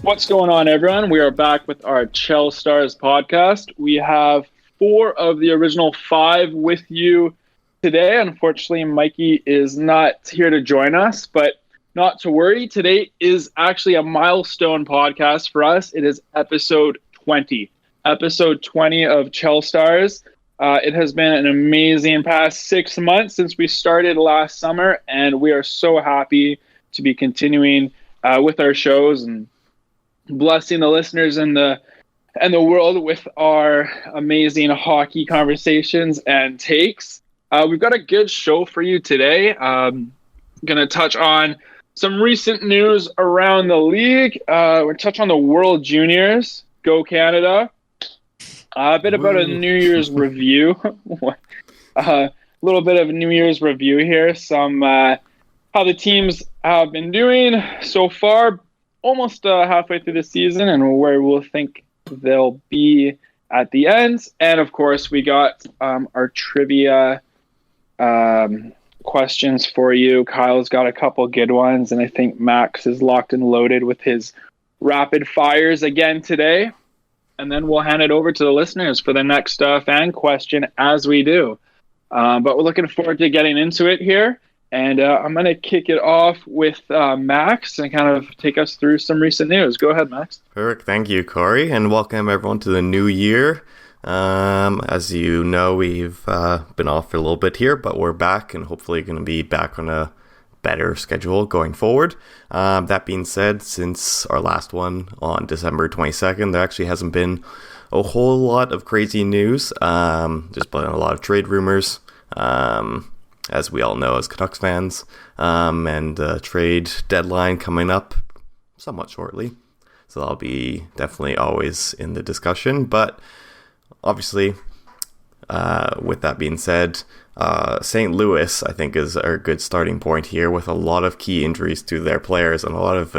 What's going on, everyone? We are back with our Chel Stars podcast. We have 4 of the original 5 with you today. Unfortunately, Mikey is not here to join us, but not to worry. Today is actually a milestone podcast for us. It is episode 20. Episode 20 of Chel Stars. It has been an amazing past 6 months since we started last summer, and we are so happy to be continuing with our shows and blessing the listeners and the world with our amazing hockey conversations and takes. We've got a good show for you today. Going to touch on some recent news around the league. We're touch on the World Juniors. Go Canada. A bit about a New Year's review. A little bit of New Year's review here. Some how the teams have been doing so far. Almost halfway through the season, and where we'll think they'll be at the end. And of course, we got our trivia questions for you. Kyle's got a couple good ones, and I think Max is locked and loaded with his rapid fires again today. And then we'll hand it over to the listeners for the next fan question as we do. But we're looking forward to getting into it here. And I'm going to kick it off with Max and kind of take us through some recent news. Go ahead, Max. Perfect. Thank you, Corey. And welcome everyone to the new year. As you know, we've been off for a little bit here, but we're back and hopefully going to be back on a better schedule going forward. That being said, since our last one on December 22nd, there actually hasn't been a whole lot of crazy news. Just been a lot of trade rumors. As we all know as Canucks fans, and trade deadline coming up somewhat shortly. So that'll be definitely always in the discussion. But obviously, with that being said, St. Louis, I think, is a good starting point here with a lot of key injuries to their players and a lot of,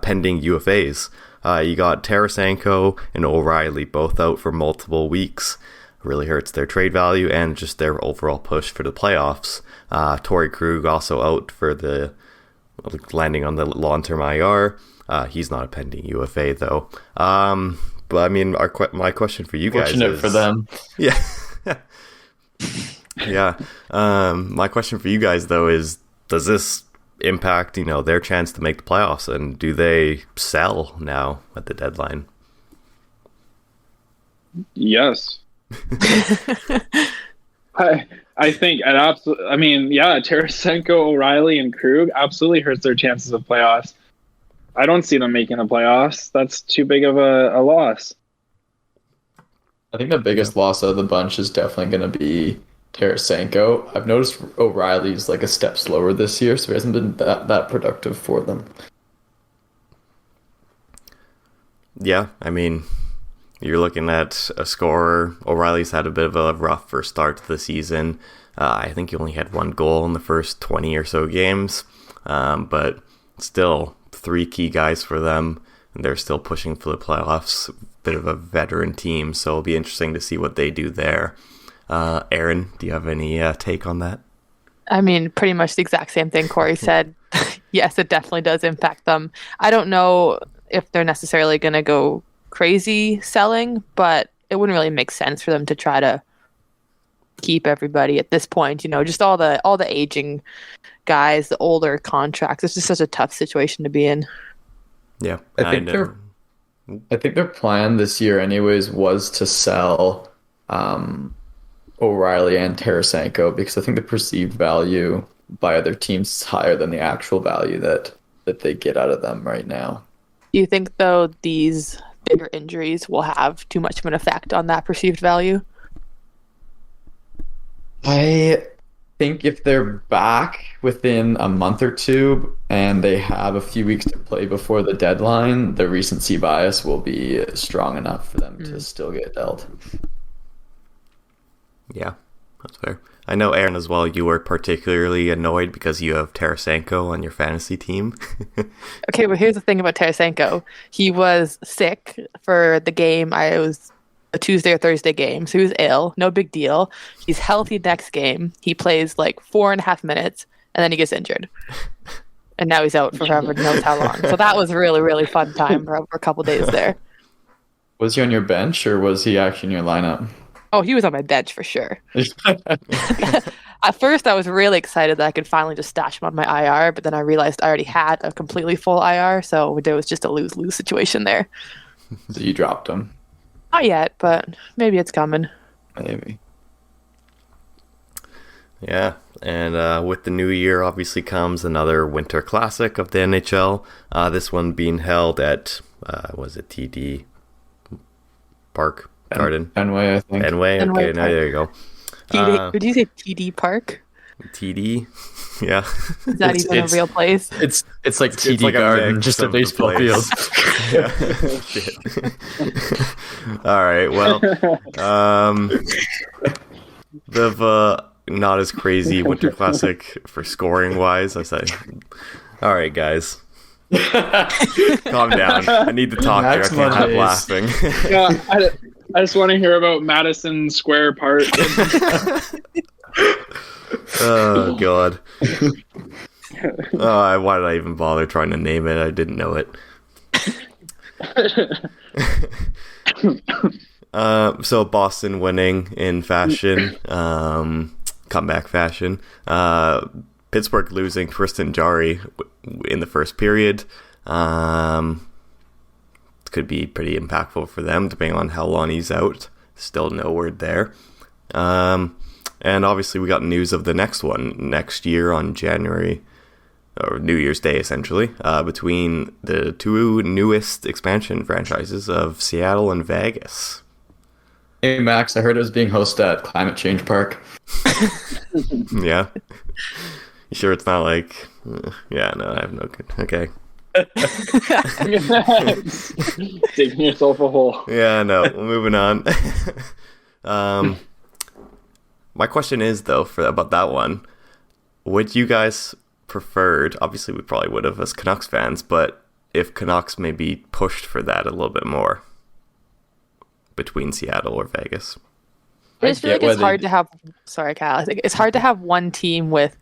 pending UFAs. You got Tarasenko and O'Reilly both out for multiple weeks. Really hurts their trade value and just their overall push for the playoffs. Torrey Krug also out for the landing on the long-term IR. He's not a pending UFA though. But I mean, my question for you guys Fortunate is, for them. Yeah, yeah. My question for you guys though is, does this impact their chance to make the playoffs, and do they sell now at the deadline? Yes. I think it absolutely. I mean, yeah, Tarasenko, O'Reilly, and Krug absolutely hurts their chances of playoffs. I don't see them making the playoffs. That's too big of a loss. I think the biggest loss of the bunch is definitely going to be Tarasenko. I've noticed O'Reilly's like a step slower this year, so he hasn't been that productive for them. Yeah, I mean, you're looking at a scorer. O'Reilly's had a bit of a rough first start to the season. I think he only had 1 goal in the first 20 or so games. But still, 3 key guys for them, and they're still pushing for the playoffs. Bit of a veteran team, so it'll be interesting to see what they do there. Aaron, do you have any take on that? I mean, pretty much the exact same thing Corey said. Yes, it definitely does impact them. I don't know if they're necessarily going to go crazy selling, but it wouldn't really make sense for them to try to keep everybody at this point. Just all the aging guys, the older contracts. It's just such a tough situation to be in. Yeah, I think their plan this year, anyways, was to sell O'Reilly and Tarasenko, because I think the perceived value by other teams is higher than the actual value that they get out of them right now. Do you think, though, these bigger injuries will have too much of an effect on that perceived value? I think if they're back within a month or two and they have a few weeks to play before the deadline, the recency bias will be strong enough for them to still get dealt. Yeah, that's fair. I know, Aaron, as well, you were particularly annoyed because you have Tarasenko on your fantasy team. Okay, but here's the thing about Tarasenko. He was sick for the game. It was a Tuesday or Thursday game, so he was ill. No big deal. He's healthy next game. He plays like 4.5 minutes, and then he gets injured. and now he's out for whoever knows how long. So that was a really, really fun time for a couple days there. Was he on your bench or was he actually in your lineup? Oh, he was on my bench for sure. At first, I was really excited that I could finally just stash him on my IR, but then I realized I already had a completely full IR, so there was just a lose-lose situation there. So you dropped him? Not yet, but maybe it's coming. Maybe. Yeah, and with the new year obviously comes another winter classic of the NHL. This one being held at, was it TD Park Garden? Fenway, I think. Fenway? Fenway Okay, now there you go. Did you say TD Park? TD? Yeah. Is that even a real place? It's like TD like a Garden, mix just a of the baseball field. place. Yeah. Shit. All right, well, the not as crazy winter classic for scoring wise. I say, all right, guys, calm down. I need to talk here. I can't have laughing. Yeah, I just want to hear about Madison Square Park. Oh god. Why did I even bother trying to name it? I didn't know it. So Boston winning in fashion, comeback fashion. Pittsburgh losing Tristan Jarry in the first period. Could be pretty impactful for them, depending on how long he's out. Still no word there. And obviously we got news of the next one next year on January, or New Year's Day essentially, between the two newest expansion franchises of Seattle and Vegas. Hey Max, I heard it was being hosted at Climate Change Park. Yeah. You sure it's not like... yeah, no, I have no good... Okay. Digging yourself a hole. Yeah, no, moving on. My question is, though, about that one, would you guys preferred, obviously we probably would have as Canucks fans, but if Canucks maybe pushed for that a little bit more between Seattle or Vegas? I just feel like it's hard to have... Sorry, Kyle. I think it's hard to have one team with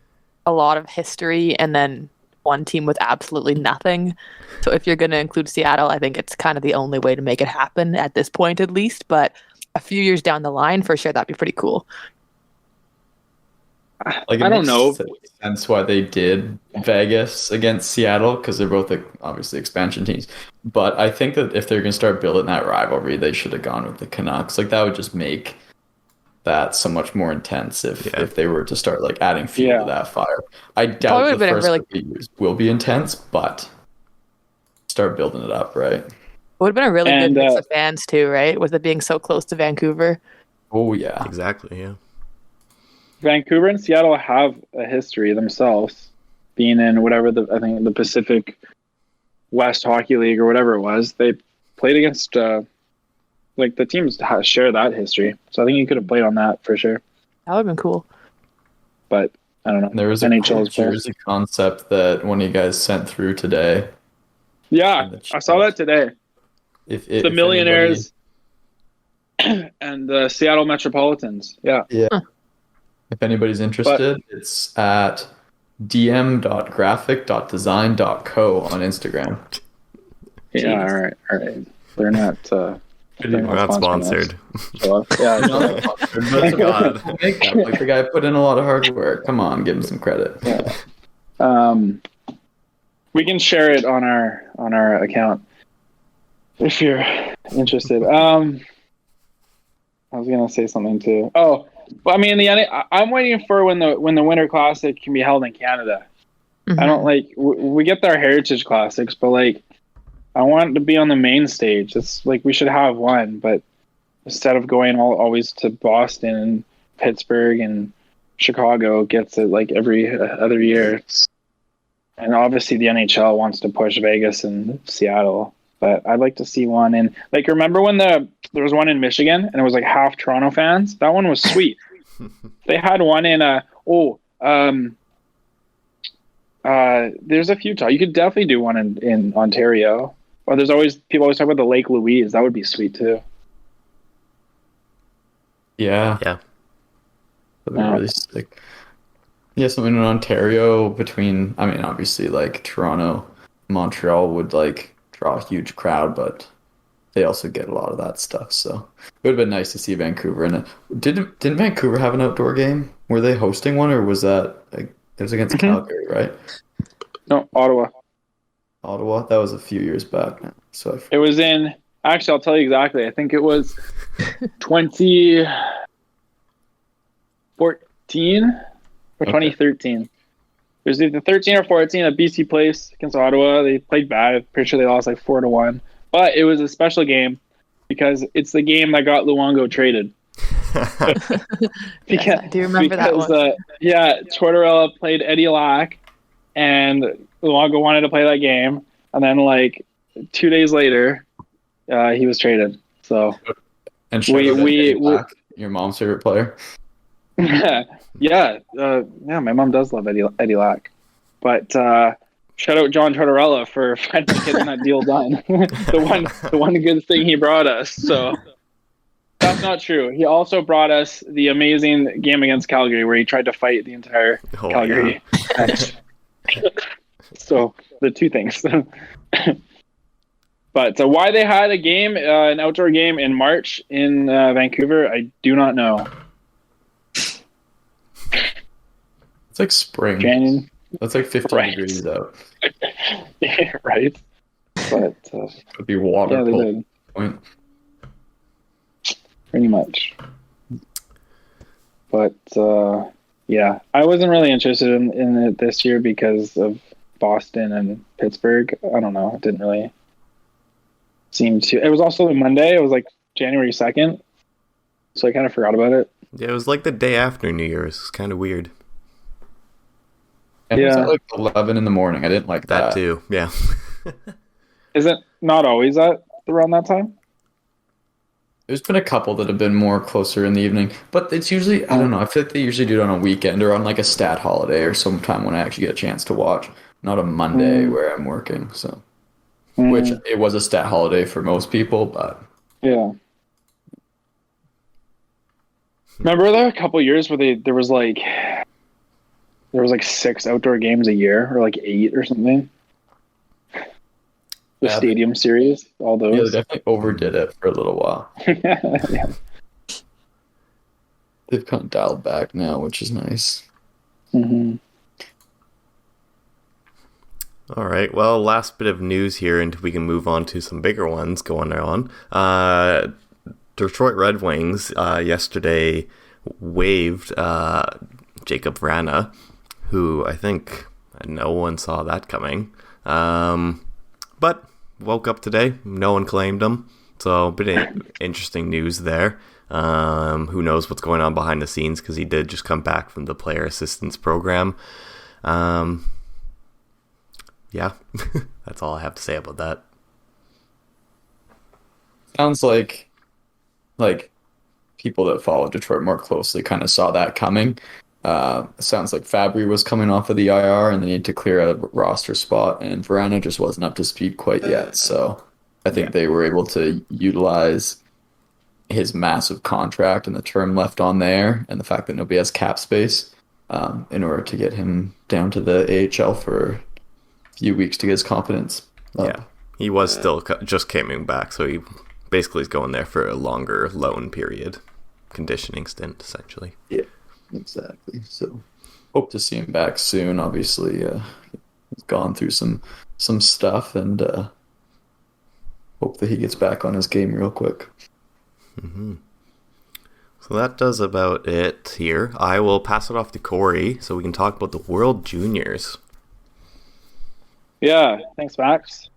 a lot of history and then one team with absolutely nothing. So if you're going to include Seattle, I think it's kind of the only way to make it happen at this point, at least. But a few years down the line, for sure, that'd be pretty cool. Like, I don't know. Sense why they did Vegas against Seattle, because they're both obviously expansion teams. But I think that if they're going to start building that rivalry, they should have gone with the Canucks. Like, that would just make that so much more intense if they were to start like adding fuel to that fire. I doubt the first few years will be intense, but start building it up, right? It would have been a really good mix of fans too, right? With it being so close to Vancouver. Oh yeah, exactly. Yeah, Vancouver and Seattle have a history themselves, being in whatever I think the Pacific West Hockey League or whatever it was. They played against. Like the teams share that history, so I think you could have played on that for sure. That would have been cool. But I don't know. There was a jersey concept that one of you guys sent through today. Yeah, I saw that today. If the Millionaires and the Seattle Metropolitans. Yeah. Huh. If anybody's interested, it's at dm.graphic.design.co on Instagram. Yeah. All right. They're not. We're not sponsored. Yeah, God. Like the guy put in a lot of hard work. Come on, give him some credit. Yeah. We can share it on our account if you're interested. I was gonna say something too. Oh, well, I mean, I'm waiting for when the Winter Classic can be held in Canada. Mm-hmm. I don't like we get our Heritage Classics, but like. I want it to be on the main stage. It's like we should have one, but instead of going always to Boston and Pittsburgh and Chicago, gets it like every other year. And obviously the NHL wants to push Vegas and Seattle, but I'd like to see one. And like, remember when there was one in Michigan and it was like half Toronto fans? That one was sweet. They had one in there's a few. You could definitely do one in Ontario. Or people always talk about the Lake Louise. That would be sweet too. Yeah. Yeah. That'd be really sick. Yeah, something in Ontario between, I mean, obviously, like Toronto, Montreal would like draw a huge crowd, but they also get a lot of that stuff. So it would have been nice to see Vancouver in it. Didn't Vancouver have an outdoor game? Were they hosting one, or was that like, it was against Calgary, right? No, Ottawa. Ottawa. That was a few years back now. So It was in. Actually, I'll tell you exactly. I think it was 2014 or 2013. It was either 13 or 14 at BC Place against Ottawa. They played bad. I'm pretty sure they lost like 4-1. But it was a special game because it's the game that got Luongo traded. Yes, I do remember that one. Tortorella played Eddie Lack, and Luongo wanted to play that game. And then like 2 days later, he was traded. So, and we your mom's favorite player. Yeah, my mom does love Eddie Lack, but shout out John Tortorella for finally getting that deal done. the one good thing he brought us. So that's not true. He also brought us the amazing game against Calgary where he tried to fight the entire Calgary match. So the two things. But why they had a game, an outdoor game in March in Vancouver, I do not know. It's like spring. January. That's like 15 degrees out. Yeah, right. But it'd be water point. Pretty much. But yeah, I wasn't really interested in it this year because of Boston and Pittsburgh. I don't know. It didn't really seem to. It was also a Monday. It was like January 2nd. So I kind of forgot about it. Yeah, it was like the day after New Year's. It's kind of weird. And it was at like 11 in the morning. I didn't like that. That too, yeah. Is it not always at around that time? There's been a couple that have been more closer in the evening, but it's usually, I don't know, I feel like they usually do it on a weekend or on like a stat holiday or sometime when I actually get a chance to watch, not a Monday where I'm working, so. Which it was a stat holiday for most people, but. Yeah. Remember there a couple years where there was like 6 outdoor games a year or like 8 or something? The Stadium Series, all those. Yeah, they definitely overdid it for a little while. Yeah. They've kind of dialed back now, which is nice. Mm-hmm. All right. Well, last bit of news here until we can move on to some bigger ones going on. Detroit Red Wings yesterday waived Jacob Vrana, who I think no one saw that coming. But woke up today, no one claimed him. So a bit of interesting news there. Who knows what's going on behind the scenes because he did just come back from the player assistance program. Yeah, that's all I have to say about that. Sounds like people that follow Detroit more closely kind of saw that coming. Sounds like Fabry was coming off of the IR and they need to clear a roster spot, and Vrana just wasn't up to speed quite yet. So I think they were able to utilize his massive contract and the term left on there and the fact that nobody has cap space in order to get him down to the AHL for a few weeks to get his confidence up. Yeah, he was still just coming back, so he basically is going there for a longer loan period, conditioning stint, essentially. Yeah, exactly. So hope to see him back soon. Obviously, he's gone through some stuff, and hope that he gets back on his game real quick. Mm-hmm. So that does about it here. I will pass it off to Corey so we can talk about the World Juniors. Yeah, thanks, Max.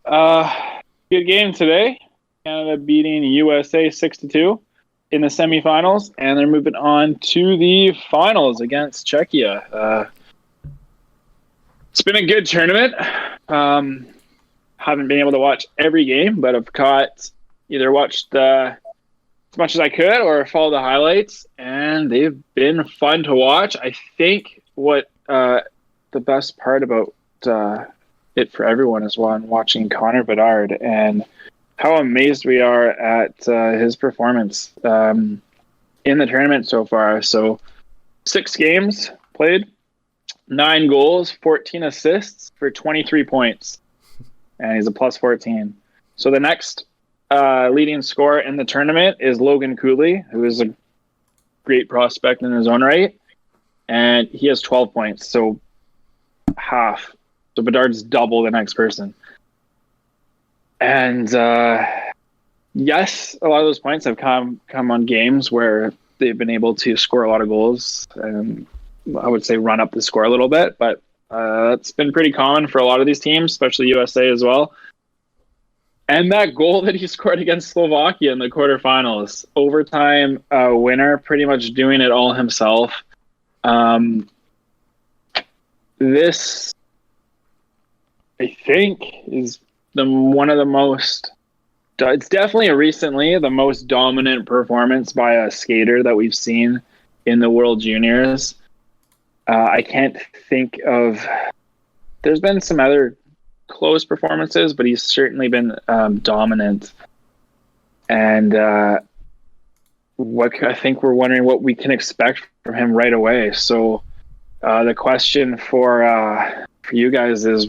Good game today. Canada beating USA 6-2 in the semifinals, and they're moving on to the finals against Czechia. It's been a good tournament. Haven't been able to watch every game, but I've either watched as much as I could or follow the highlights, and they've been fun to watch. I think what the best part about it for everyone is when watching Connor Bedard and how amazed we are at his performance in the tournament so far. So 6 games played, 9 goals, 14 assists for 23 points. And he's a plus 14. So the next leading scorer in the tournament is Logan Cooley, who is a great prospect in his own right. And he has 12 points, so half. So Bedard's double the next person. And yes, a lot of those points have come on games where they've been able to score a lot of goals and I would say run up the score a little bit, but that's been pretty common for a lot of these teams, especially USA as well. And that goal that he scored against Slovakia in the quarterfinals, overtime winner, pretty much doing it all himself. This, I think, is one of the most, it's definitely recently the most dominant performance by a skater that we've seen in the World Juniors. I can't think of, there's been some other close performances, but he's certainly been dominant. And I think we're wondering what we can expect from him right away. So the question for you guys is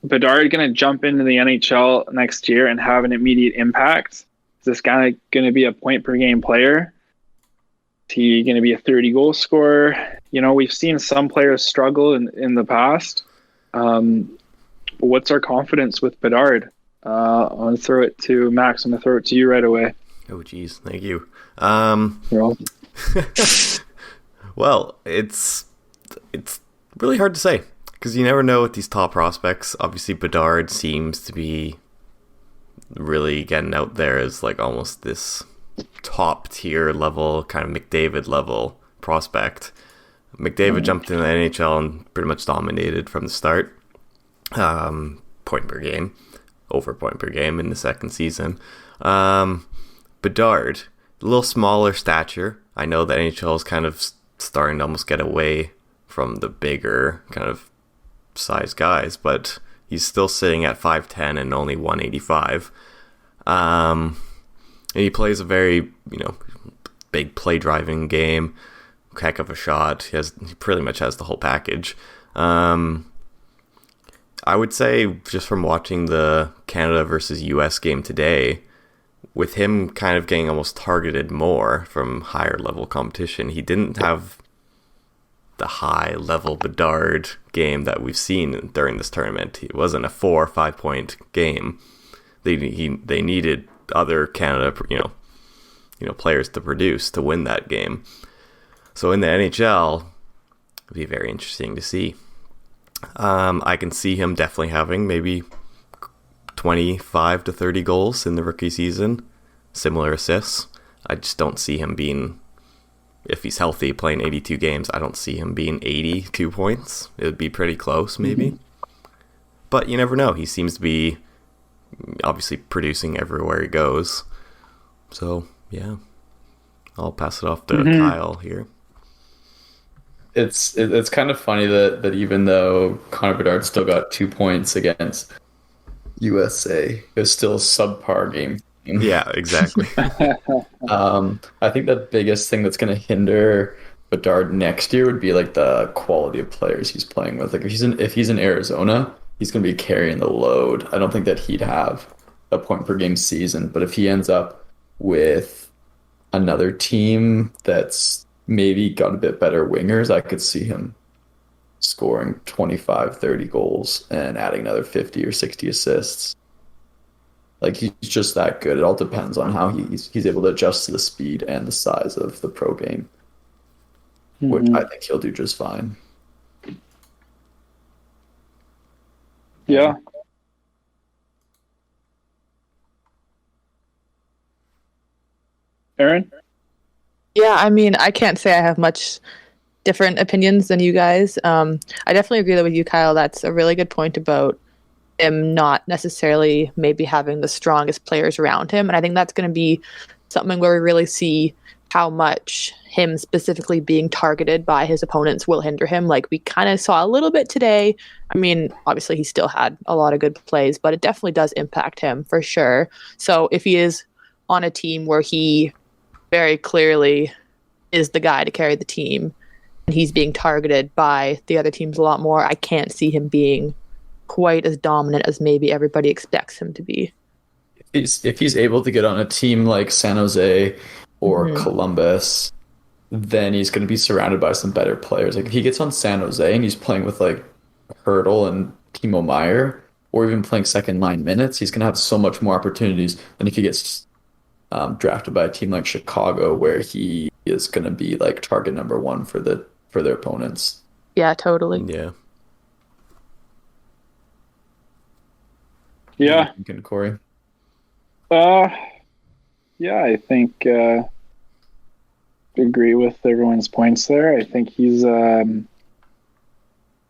Bedard going to jump into the NHL next year and have an immediate impact? Is this guy going to be a point per game player? Is he going to be a 30-goal scorer? You know, we've seen some players struggle in the past. What's our confidence with Bedard? I'm going to throw it to Max. I'm going to throw it to you right away. Oh, geez. Thank you. You're welcome. Well, it's really hard to say because you never know with these top prospects. Obviously, Bedard seems to be really getting out there as like almost this top tier level, kind of McDavid level prospect. McDavid jumped in the NHL and pretty much dominated from the start. Point per game, over point per game in the second season. Bedard, a little smaller stature. I know the NHL is kind of starting to almost get away from the bigger kind of size guys, but he's still sitting at 5'10" and only 185. And he plays a very, big play driving game, heck of a shot. He pretty much has the whole package. I would say just from watching the Canada versus US game today, with him kind of getting almost targeted more from higher level competition, he didn't have the high level Bedard game that we've seen during this tournament. It wasn't a 4 or 5 point game. They needed other Canada, players to produce to win that game. So in the NHL, it'd be very interesting to see. I can see him definitely having maybe 25 to 30 goals in the rookie season, similar assists. I just don't see him being, if he's healthy, playing 82 games, I don't see him being 82 points. It would be pretty close, maybe. Mm-hmm. But you never know. He seems to be obviously producing everywhere he goes. So, yeah. I'll pass it off to Kyle here. It's kind of funny that even though Connor Bedard still got 2 points against USA, it was still a subpar game. Yeah, exactly. I think the biggest thing that's going to hinder Bedard next year would be like the quality of players he's playing with. Like if he's in Arizona, he's going to be carrying the load. I don't think that he'd have a point per game season, but if he ends up with another team that's maybe got a bit better wingers, I could see him scoring 25, 30 goals and adding another 50 or 60 assists. Like, he's just that good. It all depends on how he's able to adjust to the speed and the size of the pro game, which I think he'll do just fine. Yeah. Aaron? Yeah, I mean, I can't say I have much different opinions than you guys. I definitely agree with you, Kyle. That's a really good point about him not necessarily maybe having the strongest players around him. And I think that's going to be something where we really see how much him specifically being targeted by his opponents will hinder him. Like we kind of saw a little bit today. I mean, obviously he still had a lot of good plays, but it definitely does impact him for sure. So if he is on a team where he very clearly is the guy to carry the team, and he's being targeted by the other teams a lot more, I can't see him being quite as dominant as maybe everybody expects him to be. If he's able to get on a team like San Jose or Columbus, then he's going to be surrounded by some better players. Like if he gets on San Jose and he's playing with like Hurdle and Timo Meier, or even playing second line minutes, he's going to have so much more opportunities than if he gets drafted by a team like Chicago, where he is going to be like target number one for their opponents. Yeah, totally. Yeah. Yeah. Corey. Yeah, I think agree with everyone's points there. I think he's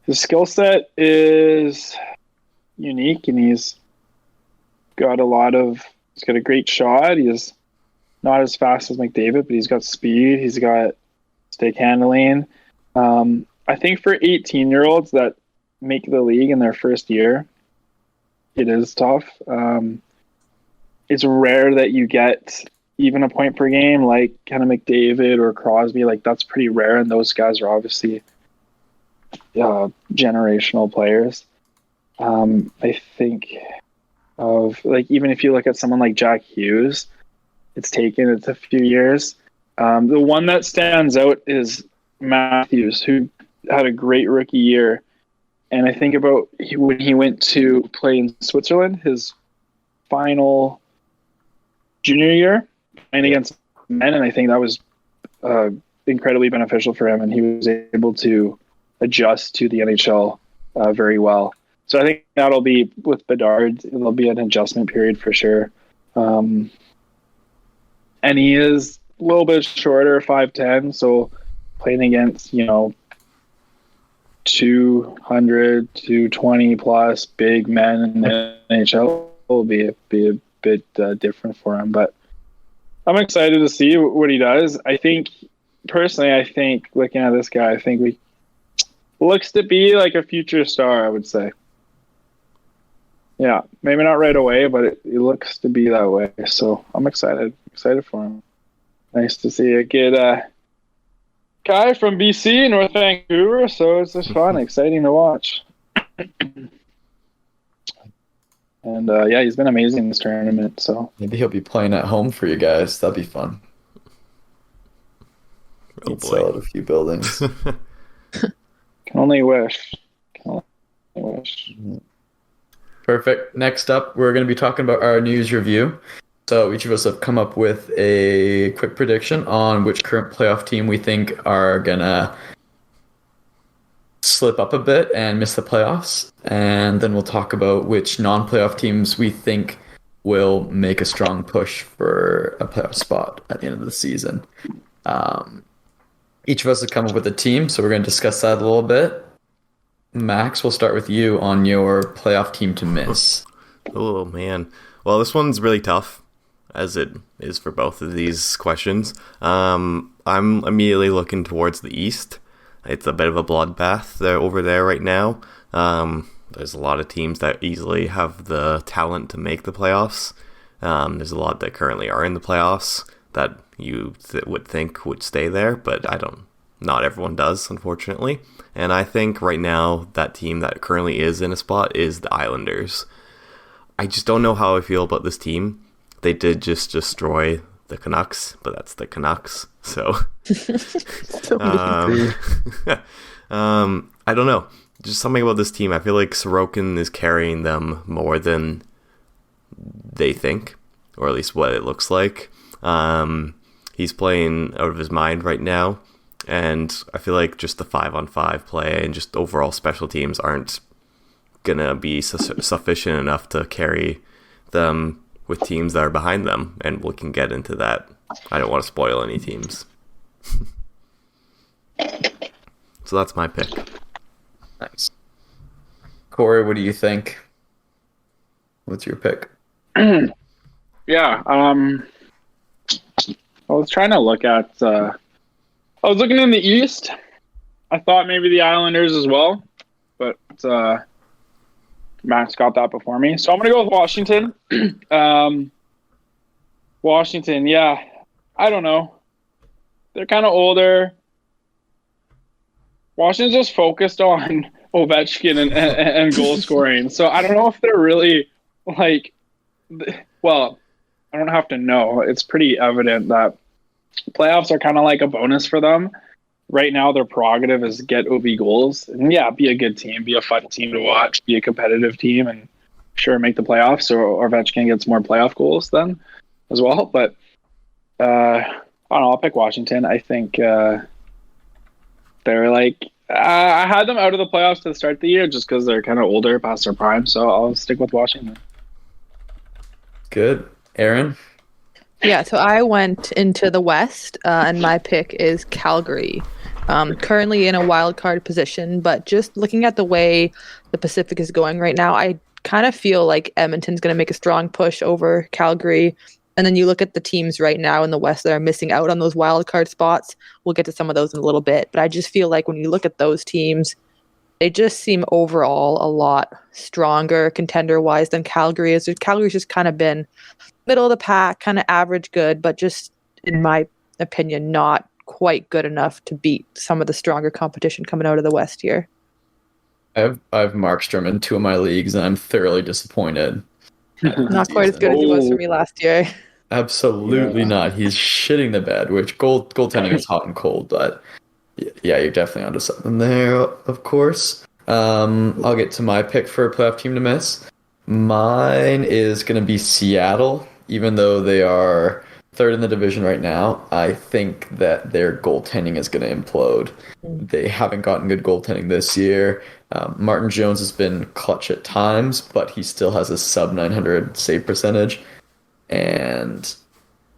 his skill set is unique, and he's got a great shot. He's not as fast as McDavid, but he's got speed. He's got stick handling. I think for 18-year-olds that make the league in their first year, it is tough. It's rare that you get even a point per game like kind of McDavid or Crosby. Like that's pretty rare, and those guys are obviously generational players. I think of like even if you look at someone like Jack Hughes, it's a few years. The one that stands out is Matthews, who had a great rookie year. And I think about when he went to play in Switzerland, his final junior year, playing against men, and I think that was incredibly beneficial for him, and he was able to adjust to the NHL very well. So I think that'll be with Bedard. It'll be an adjustment period for sure. And he is a little bit shorter, 5'10", so playing against 200, 220 plus big men in the NHL will be a bit different for him. But I'm excited to see what he does. I think looking at this guy, I think he looks to be like a future star, I would say. Yeah, maybe not right away, but it looks to be that way. So I'm excited for him. Nice to see a good guy from BC, North Vancouver. So it's just fun, exciting to watch. And he's been amazing in this tournament. So maybe he'll be playing at home for you guys. That'd be fun. Oh boy. Sell out a few buildings. Can only wish. Perfect. Next up, we're going to be talking about our news review. So each of us have come up with a quick prediction on which current playoff team we think are going to slip up a bit and miss the playoffs. And then we'll talk about which non-playoff teams we think will make a strong push for a playoff spot at the end of the season. Each of us have come up with a team, so we're going to discuss that a little bit. Max, we'll start with you on your playoff team to miss. Oh, man. Well, this one's really tough, as it is for both of these questions. I'm immediately looking towards the East. It's a bit of a bloodbath over there right now. There's a lot of teams that easily have the talent to make the playoffs. There's a lot that currently are in the playoffs that you would think would stay there, but not everyone does, unfortunately. And I think right now that team that currently is in a spot is the Islanders. I just don't know how I feel about this team. They did just destroy the Canucks, but that's the Canucks. So, I don't know. Just something about this team. I feel like Sorokin is carrying them more than they think, or at least what it looks like. He's playing out of his mind right now. And I feel like just the 5-on-5 play and just overall special teams aren't going to be sufficient enough to carry them with teams that are behind them. And we can get into that. I don't want to spoil any teams. So that's my pick. Nice. Corey, what do you think? What's your pick? Yeah. I was trying to look at... I was looking in the East. I thought maybe the Islanders as well, but Max got that before me. So I'm going to go with Washington. Washington, yeah. I don't know. they're kind of older. Washington's just focused on Ovechkin and goal scoring. So I don't know if they're really like, well, I don't have to know. It's pretty evident that playoffs are kind of like a bonus for them. Right now, their prerogative is get OV goals. And yeah, be a good team, be a fun team to watch, be a competitive team, and sure, make the playoffs. Or Ovechkin gets more playoff goals then as well. But I don't know, I'll pick Washington. I think they're like, I had them out of the playoffs to start the year just because they're kind of older, past their prime. So I'll stick with Washington. Good. Aaron? Yeah, so I went into the West, and my pick is Calgary. Currently in a wild card position, but just looking at the way the Pacific is going right now, I kind of feel like Edmonton's going to make a strong push over Calgary. And then you look at the teams right now in the West that are missing out on those wild card spots. We'll get to some of those in a little bit, but I just feel like when you look at those teams, they just seem overall a lot stronger contender-wise than Calgary is. Calgary's just kind of been middle of the pack, kind of average good, but just, in my opinion, not quite good enough to beat some of the stronger competition coming out of the West here. I have Markstrom in 2 of my leagues, and I'm thoroughly disappointed. Not quite as good as he was for me last year. Absolutely not. He's shitting the bed, which goaltending is hot and cold, but yeah, you're definitely onto something there, of course. I'll get to my pick for a playoff team to miss. Mine is going to be Seattle, even though they are third in the division right now. I think that their goaltending is going to implode. They haven't gotten good goaltending this year. Martin Jones has been clutch at times, but he still has a sub 900 save percentage. And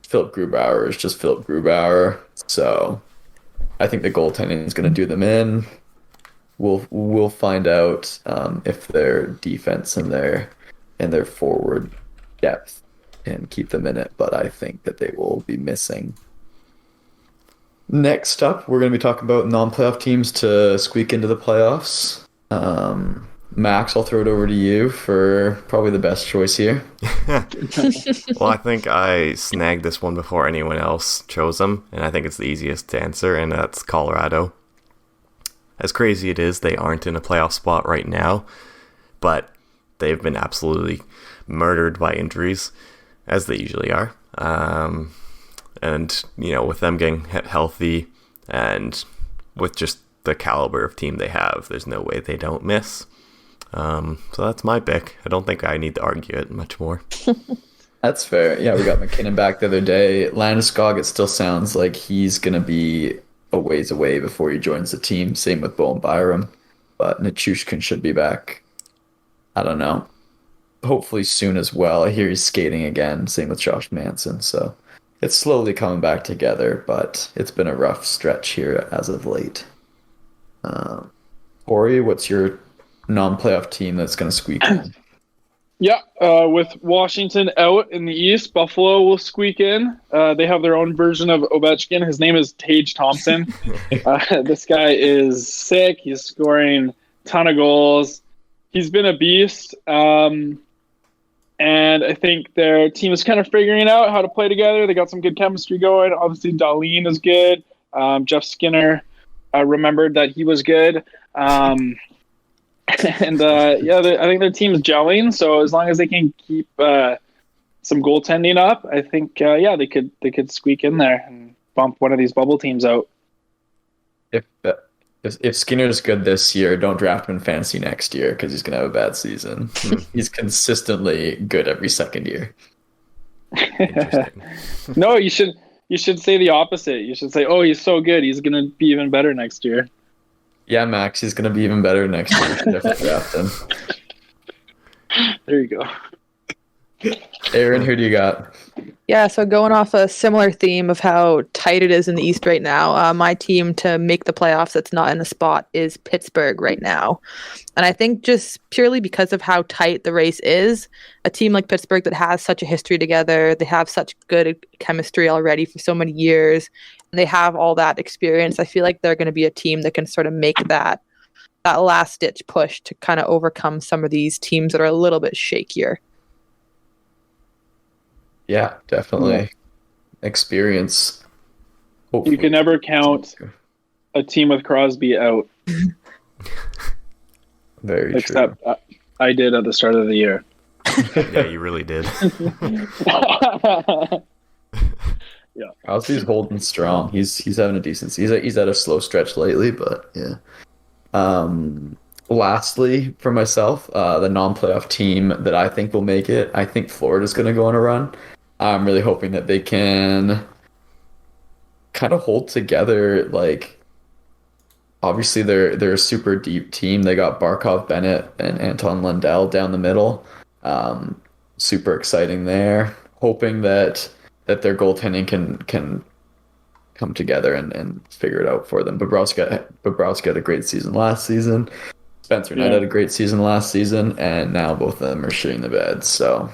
Philip Grubauer is just Philip Grubauer. So I think the goaltending is going to do them in. We'll find out if their defense and their forward depth can keep them in it, but I think that they will be missing. Next up, we're going to be talking about non-playoff teams to squeak into the playoffs. Max, I'll throw it over to you for probably the best choice here. Well, I think I snagged this one before anyone else chose them, and I think it's the easiest to answer, and that's Colorado. As crazy it is, they aren't in a playoff spot right now, but they've been absolutely murdered by injuries, as they usually are. And, with them getting healthy and with just the caliber of team they have, there's no way they don't miss. So that's my pick. I don't think I need to argue it much more. That's fair. Yeah, we got McKinnon back the other day. Landeskog, it still sounds like he's going to be a ways away before he joins the team. Same with Bowen Byram. But Nichushkin should be back. I don't know. Hopefully soon as well. I hear he's skating again. Same with Josh Manson. So it's slowly coming back together, but it's been a rough stretch here as of late. Corey, what's your non-playoff team that's going to squeak in? Yeah, with Washington out in the East, Buffalo will squeak in. They have their own version of Ovechkin. His name is Tage Thompson. This guy is sick. He's scoring a ton of goals. He's been a beast. And I think their team is kind of figuring out how to play together. They got some good chemistry going. Obviously, Dahlin is good. Jeff Skinner remembered that he was good. And I think their team is gelling. So as long as they can keep some goaltending up, I think they could squeak in there and bump one of these bubble teams out. If Skinner's good this year, don't draft him in fantasy next year because he's gonna have a bad season. He's consistently good every second year. No, you should say the opposite. You should say, "Oh, he's so good, he's gonna be even better next year." Yeah, Max, he's going to be even better next year. You should definitely draft him. There you go. Aaron, who do you got? Yeah, so going off a similar theme of how tight it is in the East right now, my team to make the playoffs that's not in a spot is Pittsburgh right now. And I think just purely because of how tight the race is, a team like Pittsburgh that has such a history together, they have such good chemistry already for so many years, and they have all that experience, I feel like they're going to be a team that can sort of make that last-ditch push to kind of overcome some of these teams that are a little bit shakier. Yeah, definitely. Experience You can never count a team with Crosby out. Very true. Except I did at the start of the year. Yeah, you really did. Yeah. Crosby's holding strong. He's having a decent season. He's had a slow stretch lately, but yeah. Lastly, for myself, the non-playoff team that I think will make it, I think Florida's going to go on a run. I'm really hoping that they can kind of hold together. Like, obviously, they're a super deep team. They got Barkov, Bennett, and Anton Lundell down the middle. Super exciting there. Hoping that their goaltending can come together and figure it out for them. Bobrovsky had a great season last season. Spencer Knight had a great season last season, and now both of them are shitting the bed. So,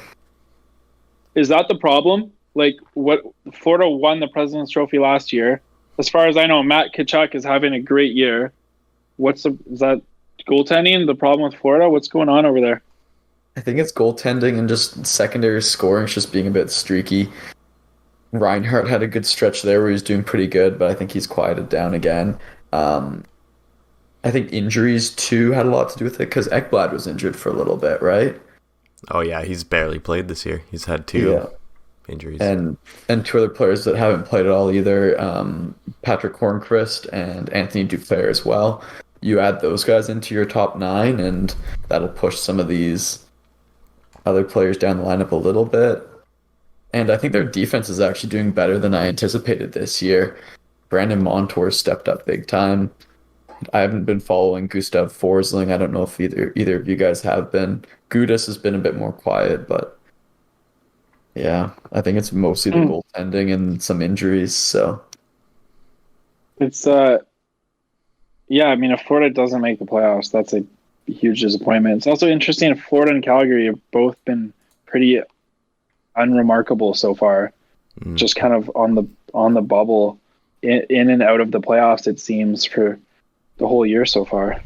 is that the problem? Like, what Florida won the President's Trophy last year. As far as I know, Matt Tkachuk is having a great year. Is that goaltending the problem with Florida? What's going on over there? I think it's goaltending and just secondary scoring is just being a bit streaky. Reinhardt had a good stretch there where he was doing pretty good, but I think he's quieted down again. I think injuries, too, had a lot to do with it, because Ekblad was injured for a little bit, right? Oh, yeah, he's barely played this year. He's had two injuries. And two other players that haven't played at all either, Patrick Hornqvist and Anthony Duclair as well. You add those guys into your top 9, and that'll push some of these other players down the lineup a little bit. And I think their defense is actually doing better than I anticipated this year. Brandon Montour stepped up big time. I haven't been following Gustav Forsling. I don't know if either of you guys have been. Gudas has been a bit more quiet, but yeah, I think it's mostly the goaltending and some injuries. So it's yeah, I mean, if Florida doesn't make the playoffs, that's a huge disappointment. It's also interesting if Florida and Calgary have both been pretty unremarkable so far. Just kind of on the bubble, in and out of the playoffs, it seems, for the whole year so far.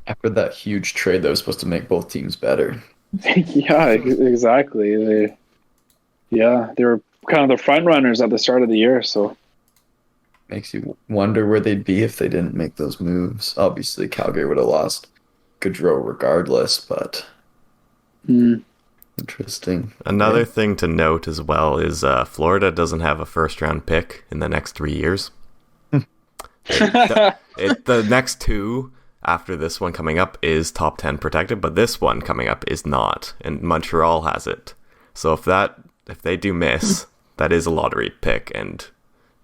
After that huge trade that was supposed to make both teams better. Yeah, exactly. They were kind of the front runners at the start of the year, so makes you wonder where they'd be if they didn't make those moves. Obviously, Calgary would have lost Gaudreau regardless, but interesting. Another thing to note as well is Florida doesn't have a first-round pick in the next 3 years. The next 2 after this one coming up is top 10 protected, but this one coming up is not, and Montreal has it. So if they do miss, that is a lottery pick, and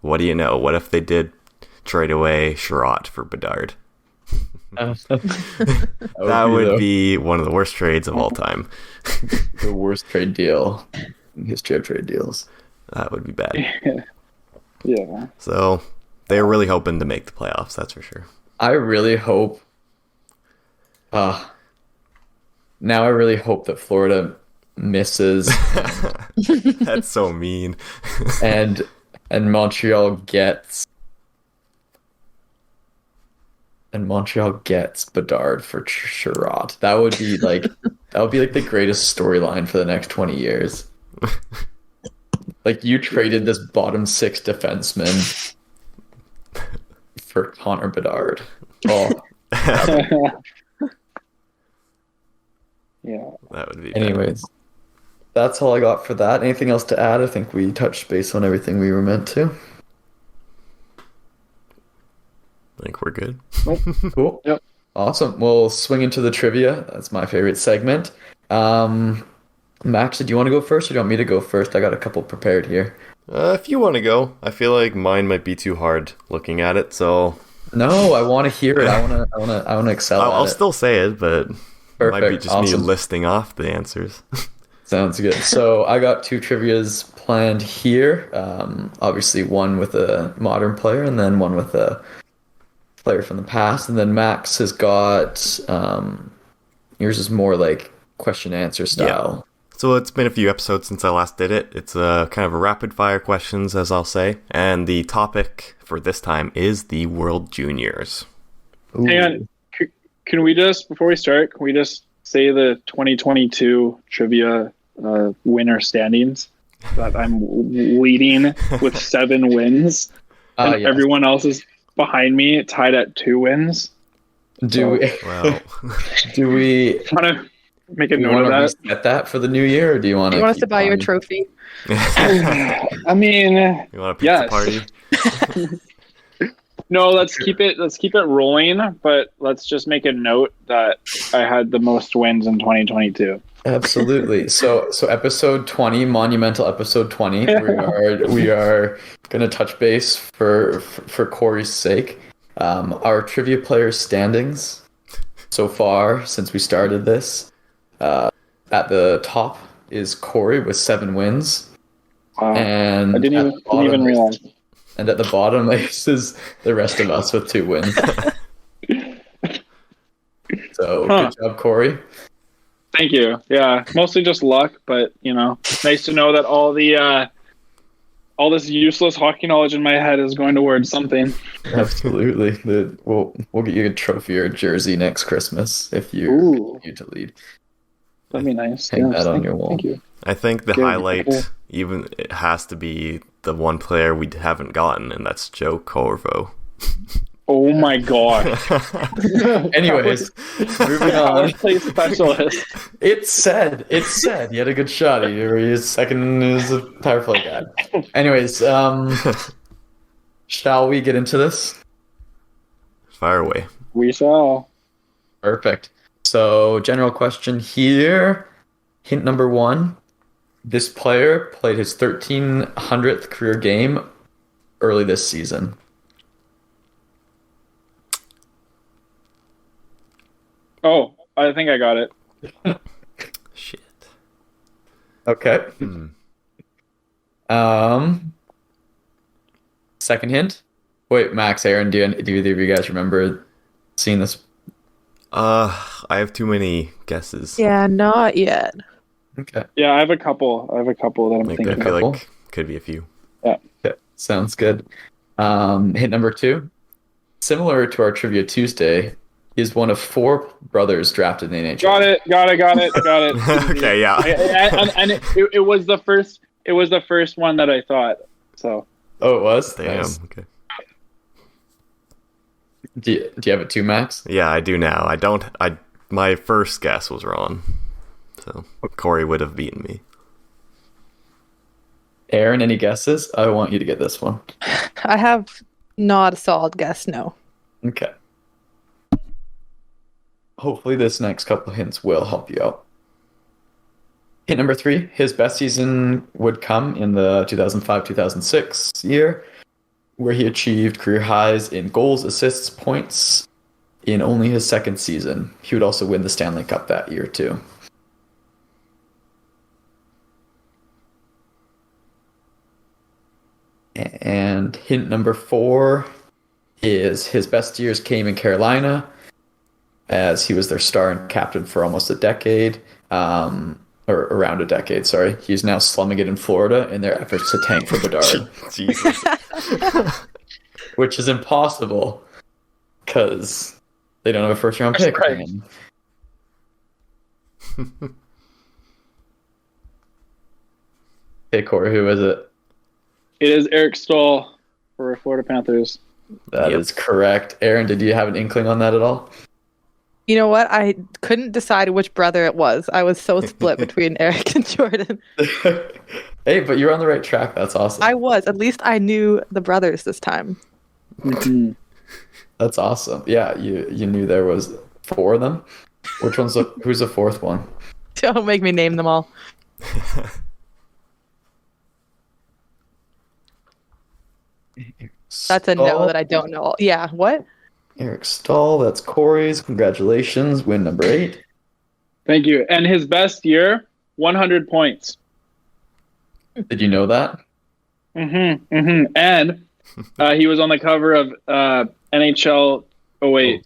what do you know? What if they did trade away Chiarot for Bedard? That would be one of the worst trades of all time. The worst trade deal in history of trade deals. That would be bad. Yeah. So they're really hoping to make the playoffs, that's for sure. I really hope now I really hope that Florida misses That's so mean. and Montreal gets Bedard for Chiarot. That would be like the greatest storyline for the next 20 years. Like, you traded this bottom 6 defenseman for Connor Bedard. Oh. Yeah. That would be Anyways, that's all I got for that. Anything else to add? I think we touched base on everything we were meant to. I think we're good. Cool. Yep. Awesome. We'll swing into the trivia. That's my favorite segment. Max, do you want to go first, or do you want me to go first? I got a couple prepared here. If you want to go, I feel like mine might be too hard looking at it. So no, I want to hear it. I want to excel. I'll still say it, but it might be just me Awesome. listing off the answers. Sounds good. So I got 2 trivias planned here. Obviously, one with a modern player, and then one with a player from the past. And then Max has got yours is more like question answer style. Yeah. So it's been a few episodes since I last did it. It's kind of a rapid fire questions, as I'll say. And the topic for this time is the World Juniors. Ooh. Hang on. Can we just, before we start, can we just say the 2022 trivia winner standings? That I'm leading with 7 wins. and Yes. everyone else is behind me, tied at 2 wins. Do Wow. we Want to make a do you note want of to that? reset that for the new year, or do you want Do to? you want us to buy you a trophy? I mean, You want a pizza yes. party? No, let's keep it rolling, but let's just make a note that I had the most wins in 2022. Absolutely. So episode 20, monumental episode 20. We are gonna touch base for Corey's sake. Our trivia players standings so far since we started this. At the top is Corey with 7 wins. Wow. And I didn't even realize. And at the bottom is the rest of us with 2 wins. So good job, Corey. Thank you. Yeah, mostly just luck, but nice to know that all this useless hockey knowledge in my head is going towards something. Absolutely. We'll get you a trophy or a jersey next Christmas if you continue to lead. That'd be nice. Hang that on your wall. Thank you. I think the Good. highlight, even it has to be the one player we haven't gotten, and that's Joe Corvo. Oh my god. Anyways, moving on. Play specialist. It's said. He had a good shot. He was second as a power play guy. Anyways, shall we get into this? Fire away. We shall. Perfect. So, general question here. Hint number 1. This player played his 1300th career game early this season. Oh, I think I got it. Shit. Okay. Second hint. Wait, Max, Aaron, do either of you guys remember seeing this? I have too many guesses. Yeah, not yet. Okay. Yeah, I have a couple that I'm I thinking feel of. like could be a few. Okay, sounds good. Hint number 2. Similar to our Trivia Tuesday, he is one of 4 brothers drafted in the NHL. Got it. Okay, yeah. And it was the first. It was the first one that I thought. So. Oh, it was? Damn. Nice. Okay. Do you have it too, Max? Yeah, I do now. My first guess was wrong. So Corey would have beaten me. Aaron, any guesses? I want you to get this one. I have not a solid guess, no. Okay. Hopefully this next couple of hints will help you out. Hint number 3, his best season would come in the 2005-2006 year, where he achieved career highs in goals, assists, points in only his second season. He would also win the Stanley Cup that year too. And hint number 4 is his best years came in Carolina, as he was their star and captain for almost a decade, or around a decade, sorry. He's now slumming it in Florida in their efforts to tank for Bedard. Jesus. Which is impossible, because they don't have a first-round pick. Right. Hey, Corey, who is it? It is Eric Stahl for Florida Panthers. That is correct. Aaron, did you have an inkling on that at all? You know what? I couldn't decide which brother it was. I was so split between Eric and Jordan. Hey, but you're on the right track. That's awesome. I was. At least I knew the brothers this time. Mm-hmm. That's awesome. Yeah, you knew there was 4 of them. Who's the 4th one? Don't make me name them all. That's a no that I don't know. Yeah, what? Eric Stahl, that's Corey's. Congratulations, win number 8. Thank you. And his best year, 100 points. Did you know that? And he was on the cover of NHL 08.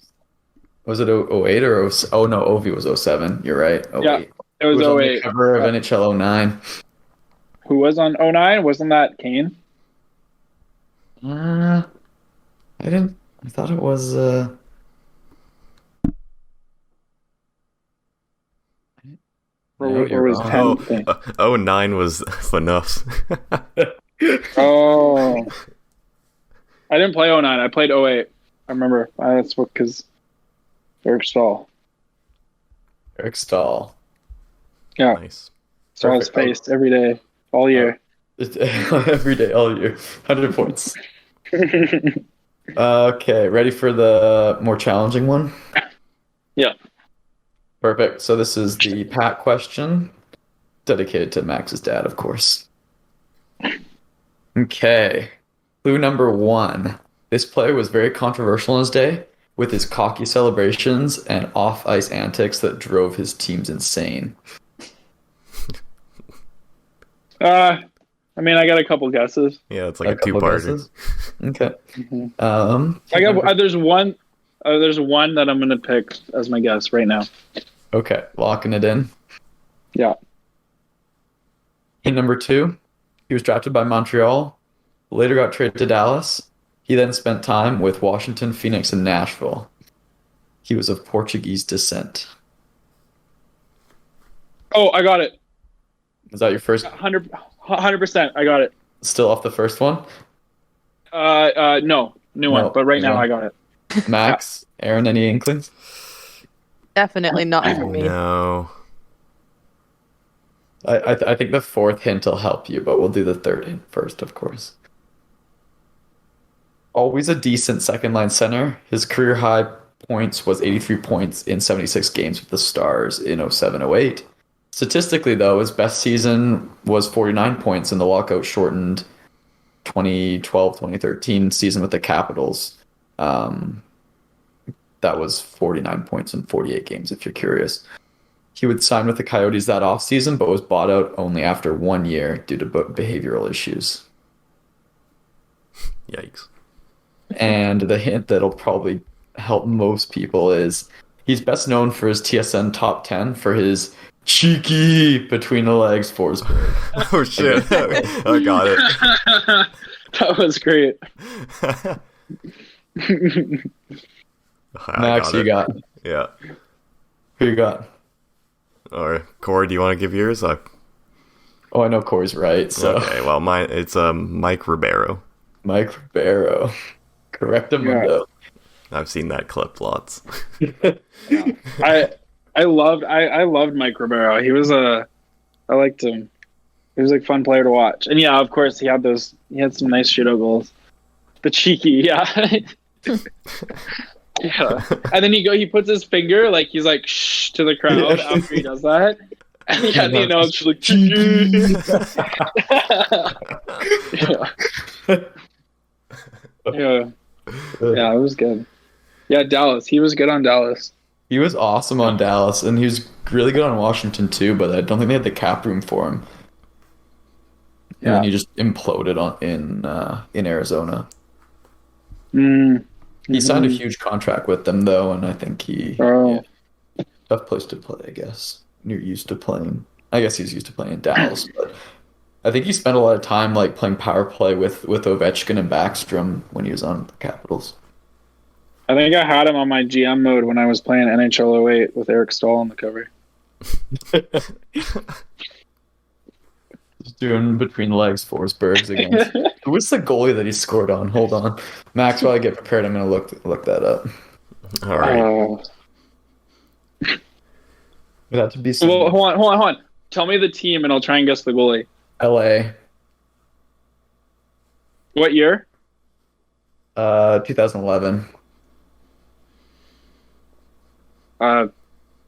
Was it 08 or oh no, Ovi was 07. You're right. 08. Yeah, it was Who on 08. the cover of NHL 09? Who was on 09? Wasn't that Kane? I thought it was Or was 10? Oh, 09 was Fanuffs. Oh. I didn't play 09. I played 08. I remember. That's what, because Eric Stahl. Eric Stahl. Yeah. Nice. Saw his face every day, all year. Every day, all year. 100 points. Okay, ready for the more challenging one? Yeah. Perfect. So this is the Pat question, dedicated to Max's dad, of course. Okay. Clue number 1. This player was very controversial in his day with his cocky celebrations and off-ice antics that drove his teams insane. I mean, I got a couple guesses. Yeah, it's like a couple two-parter. guesses? Okay. I got. There's one. There's one that I'm gonna pick as my guess right now. Okay, locking it in. Yeah. In number 2, he was drafted by Montreal, later got traded to Dallas. He then spent time with Washington, Phoenix, and Nashville. He was of Portuguese descent. Oh, I got it. Is that your first? 100%. I got it. Still off the first one? No, new one. But right now, I got it. Max, Aaron, any inklings? Definitely not for me. No. I think the fourth hint will help you, but we'll do the third hint first, of course. Always a decent second line center. His career high points was 83 points in 76 games with the Stars in 07-08. Statistically, though, his best season was 49 points in the lockout shortened 2012-2013 season with the Capitals. That was 49 points in 48 games, if you're curious. He would sign with the Coyotes that offseason, but was bought out only after 1 year due to behavioral issues. Yikes. And the hint that'll probably help most people is he's best known for his TSN top 10 for his cheeky between the legs Forsberg. Oh, shit. I got it. That was great. Max, you got. Yeah. Who you got? Or Corey, do you want to give yours? Oh, I know Corey's right. So Okay, well, mine it's Mike Ribeiro. Mike Ribeiro. Correctamundo. I've seen that clip lots. I loved Mike Ribeiro. I liked him. He was a fun player to watch. And yeah, of course he had some nice shootout goals. The cheeky, yeah. Yeah. And then he puts his finger like he's like shh to the crowd after he does that. And he had the announcer like cheeky. Yeah. Yeah, it was good. Yeah, Dallas. He was good on Dallas. He was awesome on Dallas, and he was really good on Washington too, but I don't think they had the cap room for him. Yeah. And then he just imploded in Arizona. He signed a huge contract with them though, and I think tough place to play, I guess. You're used to playing. I guess he's used to playing in Dallas, but I think he spent a lot of time like playing power play with Ovechkin and Backstrom when he was on the Capitals. I think I had him on my GM mode when I was playing NHL 08 with Eric Stahl on the cover. Just doing between the legs Forsbergs against. Who was the goalie that he scored on? Hold on, Max. While I get prepared, I'm gonna look that up. All right. Would have to be some... Well, hold on. Tell me the team, and I'll try and guess the goalie. LA. What year? 2011.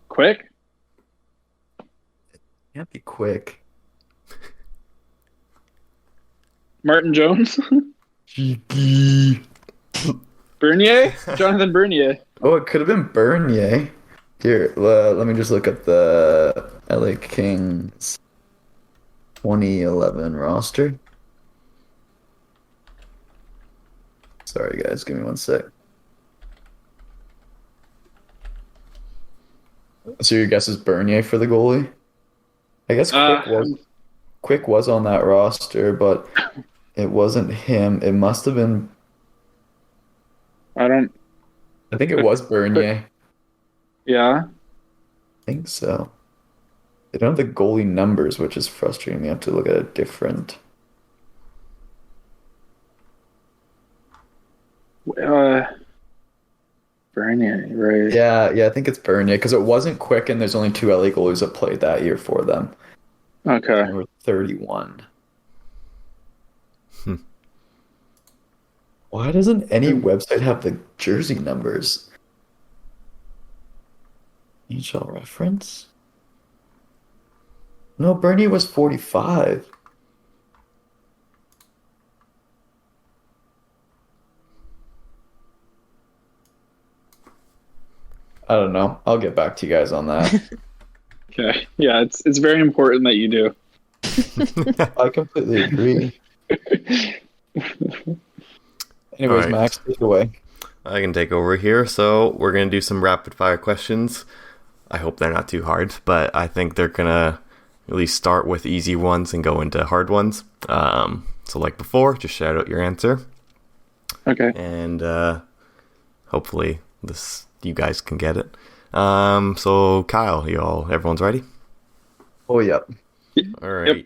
Quick? Can't be quick. Martin Jones? Cheeky. Bernier? Jonathan Bernier. Oh, it could have been Bernier. Here, let me just look at the LA Kings 2011 roster. Sorry, guys. Give me 1 sec. So your guess is Bernier for the goalie? I guess Quick was on that roster, but it wasn't him. It must have been... I think it was Bernier. Yeah? I think so. They don't have the goalie numbers, which is frustrating. You have to look at a different... Bernier, right? Yeah, I think it's Bernier because it wasn't quick, and there's only 2 LA goalies that played that year for them. Okay. Number 31. Why doesn't any website have the jersey numbers? NHL reference? No, Bernier was 45. I don't know. I'll get back to you guys on that. Okay. Yeah, it's very important that you do. I completely agree. Anyways, Alright. Max, take it away. I can take over here. So we're going to do some rapid fire questions. I hope they're not too hard, but I think they're going to at least start with easy ones and go into hard ones. So like before, just shout out your answer. Okay. And hopefully you guys can get it. So Kyle, everyone's ready? Oh, yeah. All right. Yep.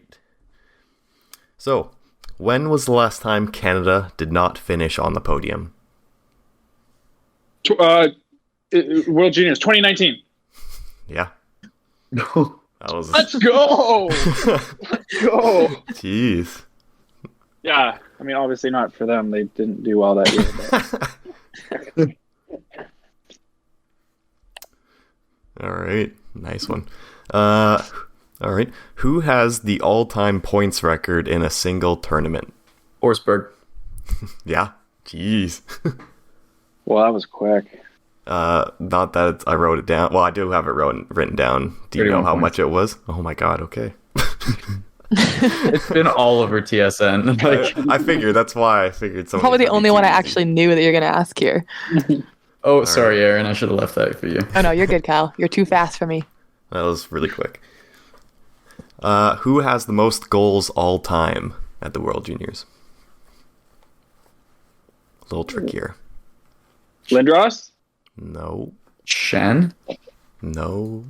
So, when was the last time Canada did not finish on the podium? World Juniors 2019. Yeah. No. That was. Let's go. Let's go. Jeez. Yeah. I mean, obviously not for them. They didn't do well that year. But... All right. Nice one. All right. Who has the all-time points record in a single tournament? Forsberg. Yeah. Jeez. Well, that was quick. Not that I wrote it down. Well, I do have it written down. Do you know 31 how points. much it was? Oh my god. Okay. It's been all over TSN. Like, I figured. That's why I figured. Probably the only one I actually knew that you're going to ask here. oh, sorry, Aaron. I should have left that for you. Oh, no, you're good, Cal. You're too fast for me. That was really quick. Who has the most goals all time at the World Juniors? A little trickier. Lindros? No. Shen? No.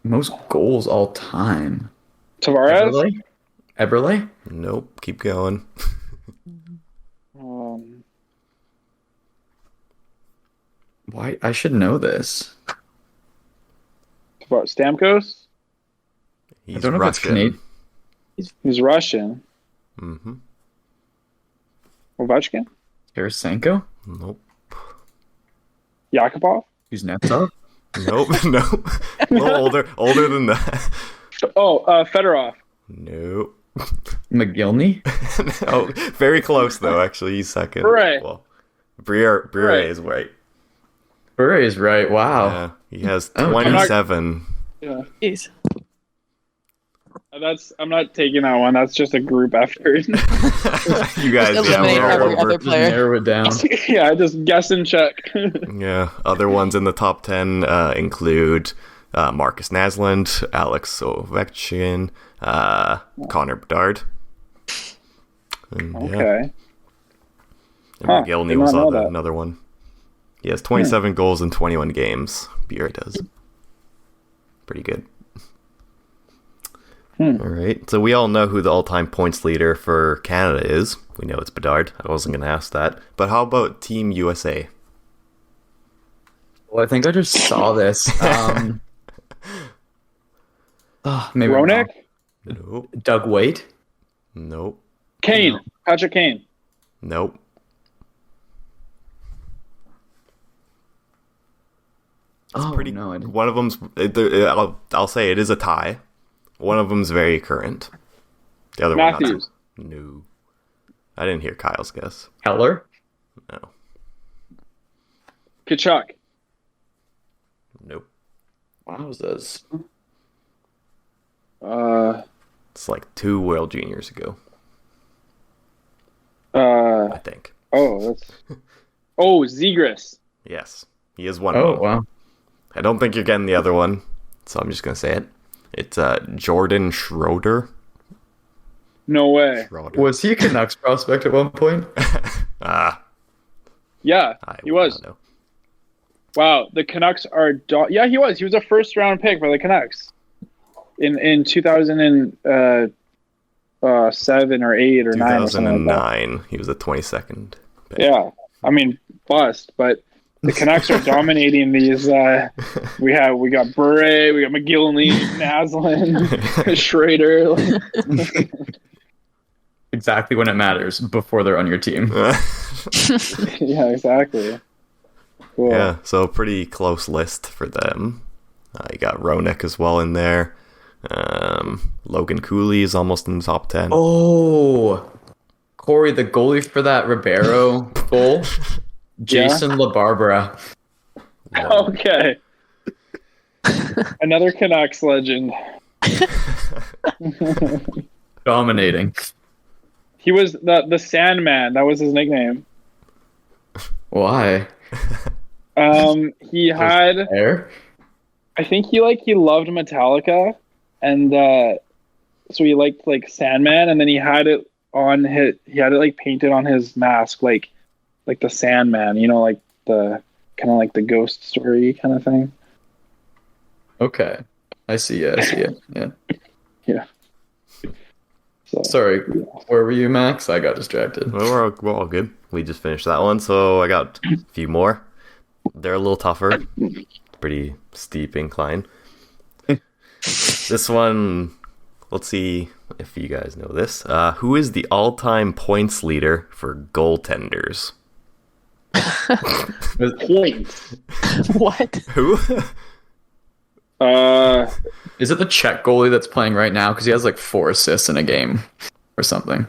Most goals all time. Tavares? Eberle? Nope. Keep going. Why? I should know this. Stamkos? He's I don't know if it's Russian. Canadian. He's Russian. Mm-hmm. Ovechkin? Tarasenko? Nope. Yakupov? Kuznetsov? Nope. Nope. A little older than that. Oh, Fedorov. Nope. McGillney? Oh, very close though. Actually, he's second. Bure. Well, Bure is right. Bure is right. Wow. Yeah, he has Oh, 27. Yeah. Jeez. I'm not taking that one. That's just a group effort. You guys, Just yeah, eliminate we're all every over. other Just player. narrow it down. Yeah, just guess and check. Yeah, other ones in the top 10 include Marcus Naslund, Alex Ovechkin, Connor Bedard. And, yeah. Okay. And Huh, McGillney did was not know that. another one. He has 27 goals in 21 games. Bure does. Pretty good. All right. So we all know who the all-time points leader for Canada is. We know it's Bedard. I wasn't going to ask that. But how about Team USA? Well, I think I just saw this. Maybe I'm Roenick? Nope. wrong. Doug Waite? Nope. Kane. No. Patrick Kane. Nope. Oh, Pretty. no. I didn't. One of them's. I'll say it is a tie. One of them's very current. The other Matthews. one. No. I didn't hear Kyle's guess. Heller? No. Kachuk. Nope. Wowzers. It's like 2 World Juniors ago, I think. Zegras. Yes. He is one of Oh, them. wow. I don't think you're getting the other one, so I'm just going to say it. It's Jordan Schroeder. No way. Was he a Canucks prospect at one point? Yeah, I he would was. not know. Wow, the Canucks are... yeah, he was. He was a first-round pick for the Canucks in 2007 or 8 or 9 or something like that. 2009. He was a 22nd pick. Yeah. I mean, bust, but the Canucks are dominating these. We got Bure, we got McGillney, Naslin, Schrader. Exactly when it matters, before they're on your team. Yeah, exactly. Cool. Yeah, so pretty close list for them. You got Roenick as well in there. Logan Cooley is almost in the top 10. Oh, Corey, the goalie for that Ribeiro goal, Jason LaBarbera. Okay. Another Canucks legend. Dominating. He was the Sandman. That was his nickname. Why? He had. Air? I think he loved Metallica, and so he liked like Sandman, and then he had it like painted on his mask, like the Sandman, like the kind of like the ghost story kind of thing. Okay, I see it. Yeah. Yeah. So, Sorry, where were you, Max? I got distracted. Well, we're all good. We just finished that one, so I got a few more. They're a little tougher. Pretty steep incline. This one, let's see if you guys know this. Who is the all-time points leader for goaltenders? points. What? Who? Is it the Czech goalie that's playing right now? Because he has like 4 assists in a game or something.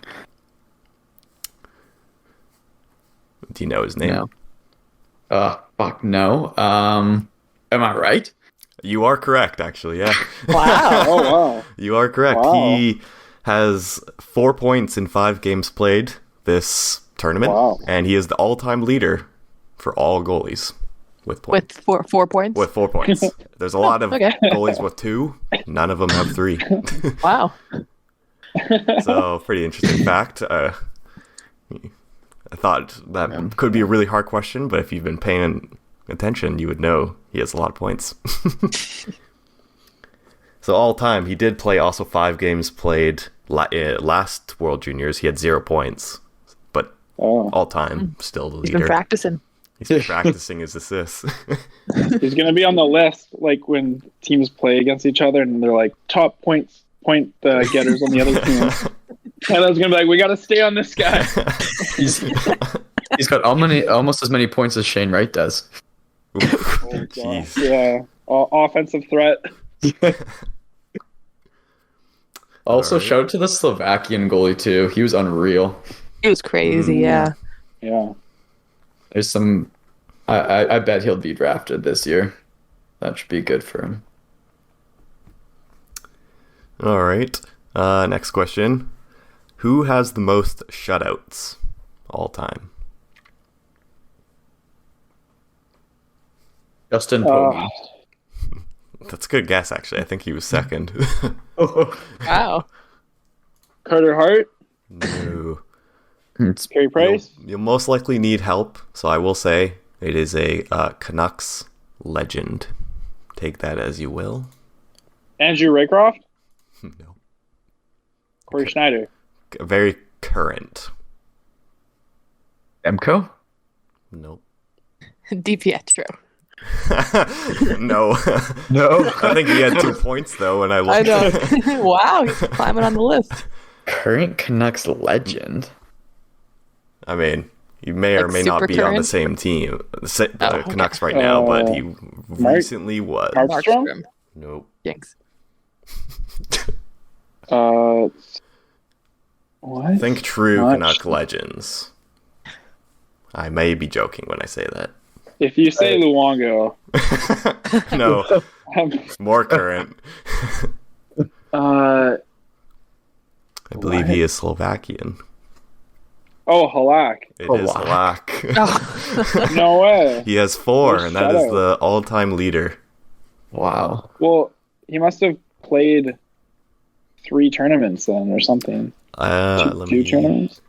Do you know his name? No. Fuck no. Am I right? You are correct, actually, yeah. Wow. Oh wow. You are correct. Wow. He has 4 points in 5 games played this tournament, Wow. and he is the all-time leader for all goalies with points. With 4 points? With 4 points. There's a lot of okay. goalies with 2. None of them have 3. Wow. So, pretty interesting fact. I thought that could be a really hard question, but if you've been paying attention, you would know he has a lot of points. So, all time, he did play also 5 games played last World Juniors. He had 0 points, but all time, still the He's leader. been practicing. He's been practicing his assists. He's gonna be on the list, like when teams play against each other, and they're like top point getters on the other team. And I was gonna be like, we gotta stay on this guy. He's got almost as many points as Shane Wright does. Jeez. Yeah, offensive threat. Also, Alright. shout out to the Slovakian goalie too. He was unreal. It was crazy, yeah. Yeah. There's some. I bet he'll be drafted this year. That should be good for him. All right. Next question. Who has the most shutouts all time? Justin Pogge. That's a good guess, actually. I think he was second. Wow. Carter Hart, No. It's Carey Price. You'll most likely need help, so I will say it is a Canucks legend. Take that as you will. Andrew Raycroft, No. Corey Schneider. Very current. Demko. Nope. DiPietro. No. No. I think he had 2 points, though, and I I looked. know. Wow, he's climbing on the list. Current Canucks legend. I mean, he may or Like may not super be on the current? same team, the okay. Canucks right now, but he recently was. Markstrom? Markstrom. Nope. Jinx. What? Think true Not Canuck sure. legends. I may be joking when I say that. If you say Luongo, No, it's more current. I believe he is Slovakian. Halak. It is Halak. Halak. Oh. No way. He has 4, Oh, and that is shut up. the all-time leader. Wow. Well, he must have played 3 tournaments then, or something. Two tournaments.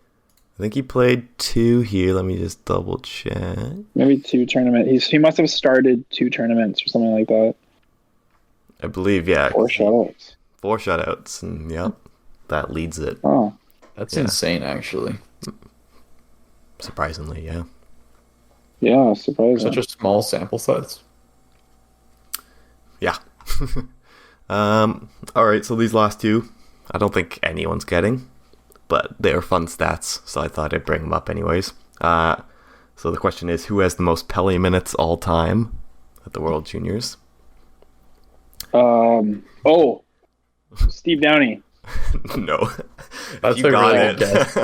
I think he played 2 here. Let me just double check. Maybe 2 tournaments. He must have started 2 tournaments or something like that. I believe, yeah. 4 shutouts. 4 shutouts, and yep, that leads it. Oh, That's Yeah. insane, actually. Surprisingly, yeah. Yeah, surprising. Such a small sample size. Yeah. All right, so these last two, I don't think anyone's getting, but they're fun stats, so I thought I'd bring them up anyways. So the question is, who has the most Pele minutes all time at the World Juniors? Steve Downey. No. That's You a got really it. good guess.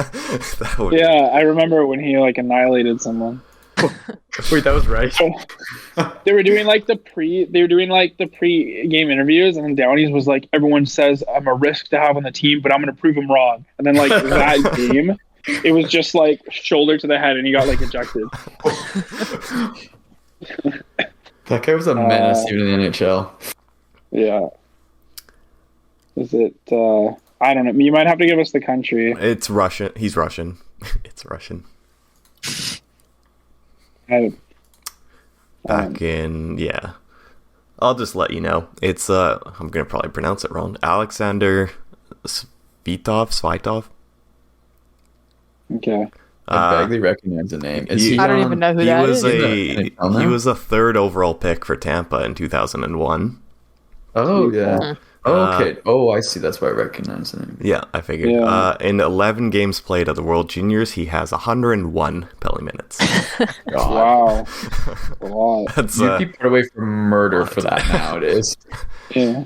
That would- Yeah, I remember when he like annihilated someone. Wait, that was right. They were doing like the pre-game interviews, and then Downey's was like, everyone says I'm a risk to have on the team, but I'm gonna prove them wrong. And then like that game, it was just like shoulder to the head, and he got like ejected. That guy was a menace even in the NHL. Yeah. Is it? I don't know. You might have to give us the country. It's Russian. He's Russian. It's Russian. Back in, yeah. I'll just let you know. It's, I'm going to probably pronounce it wrong. Alexander Svitov? Okay. I vaguely recognize the name. I don't even know who that is. He was a third overall pick for Tampa in 2001. Oh, yeah. Oh, okay. I see. That's why I recognize the name. Yeah, I figured. Yeah. In 11 games played at the World Juniors, he has 101 Pele minutes. Wow. A lot. That's You'd be put away for murder for that nowadays. Yeah.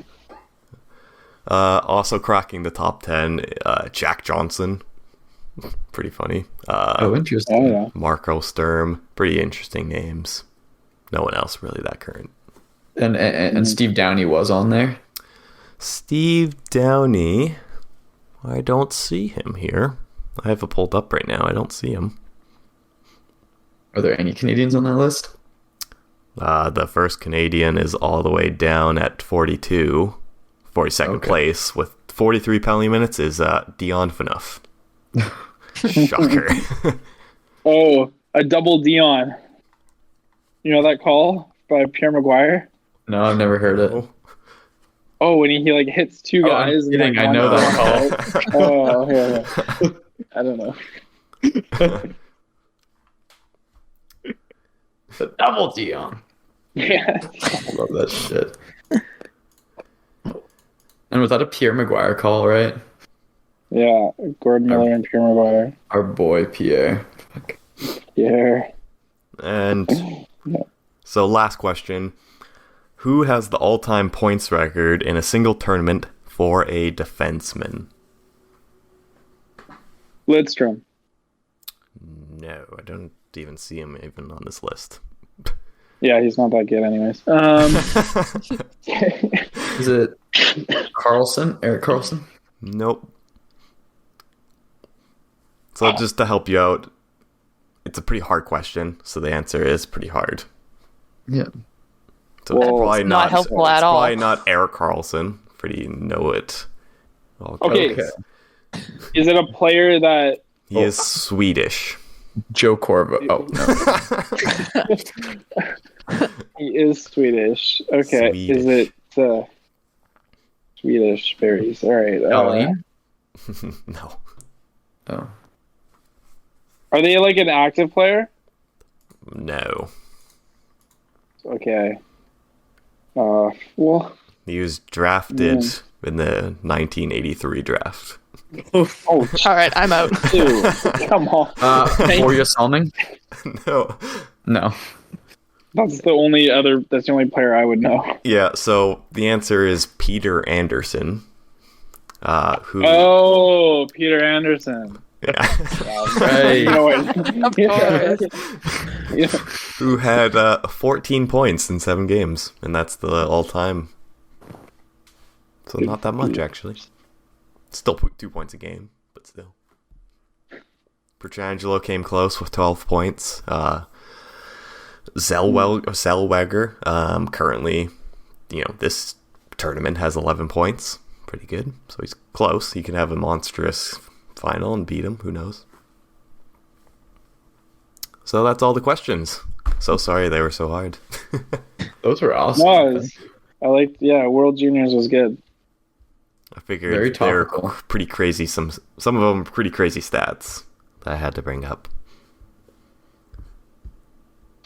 also cracking the top 10, Jack Johnson. Pretty funny. Interesting. Oh, yeah. Marco Sturm. Pretty interesting names. No one else really that current. And Steve Downey was on there. Steve Downey. I don't see him here. I have it pulled up right now. I don't see him. Are there any Canadians on that list? The first Canadian is all the way down at 42. 42nd place with 43 penalty minutes is Dion Phaneuf. Shocker. Oh, a double Dion. You know that call by Pierre Maguire? No, I've never heard it. Oh, when he like hits two guys. I'm kidding. I know that call. Oh, yeah. I don't know. The double Dion. Yeah. I love that shit. And was that a Pierre Maguire call, right? Yeah, Gordon Miller and Pierre Maguire. Our boy Pierre. Fuck. Yeah. And so last question. Who has the all-time points record in a single tournament for a defenseman? Lidstrom. No, I don't even see him even on this list. Yeah, he's not that good anyways. Is it Carlson? Eric Carlson? Nope. So just to help you out, it's a pretty hard question, so the answer is pretty hard. Yeah. So Well, it's probably it's not helpful it's at all. probably not Eric Carlson. Pretty know it. Okay. Is it a player that... He is Swedish. Joe Corvo. Oh, no. He is Swedish. Okay. Swedish. Is it Swedish berries? All right. Colleen? No. Oh. Are they like an active player? No. Okay. Well... He was drafted in the 1983 draft. Oh, All right, I'm out. dude. Come on. Borja Salming? No. No. That's the only player I would know. Yeah, so the answer is Peter Anderson. Who... Oh, Peter Anderson. Yeah. Right. Of course. Yeah. Who had 14 points in 7 games, and that's the all-time. So not that much, actually. Still 2 points a game, but still. Petrangelo came close with 12 points. Zellweger, currently, this tournament has 11 points. Pretty good. So he's close. He can have a monstrous final and beat him. Who knows? So that's all the questions. So sorry they were so hard. Those were awesome. No, I liked. Yeah, World Juniors was good. I figured Very they were topical. pretty crazy. Some of them pretty crazy stats that I had to bring up.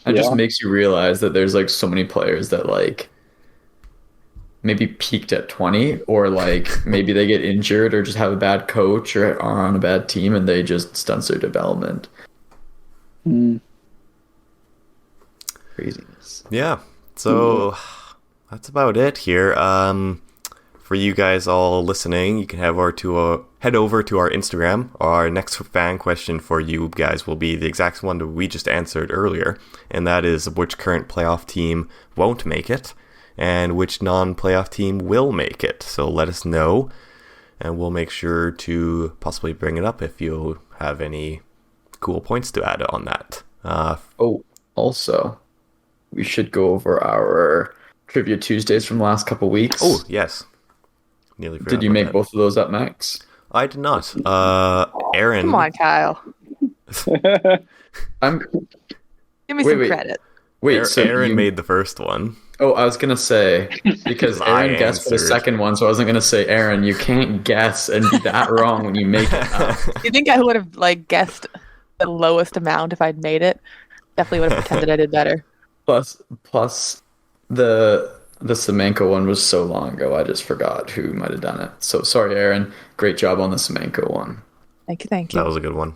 It just makes you realize that there's like so many players that like maybe peaked at 20, or like maybe they get injured or just have a bad coach or are on a bad team and they just stunts their development. Craziness. Yeah. So that's about it here. For you guys all listening, you can head over to our Instagram. Our next fan question for you guys will be the exact one that we just answered earlier, and that is which current playoff team won't make it and which non-playoff team will make it. So let us know, and we'll make sure to possibly bring it up if you have any cool points to add on that. Also, we should go over our Trivia Tuesdays from the last couple weeks. Oh, yes. Nearly forgot. Did you make both of those up, Max? I did not. Aaron. Come on, Kyle. Give me some credit. Wait, so Aaron made the first one. Oh, I was going to say, because Aaron guessed for the second one, so I wasn't going to say, Aaron, you can't guess and be that wrong when you make it up. You think I would have like guessed the lowest amount if I'd made it? Definitely would have pretended I did better. Plus the Semenko one was so long ago, I just forgot who might have done it. So sorry, Aaron. Great job on the Semenko one. Thank you. That was a good one.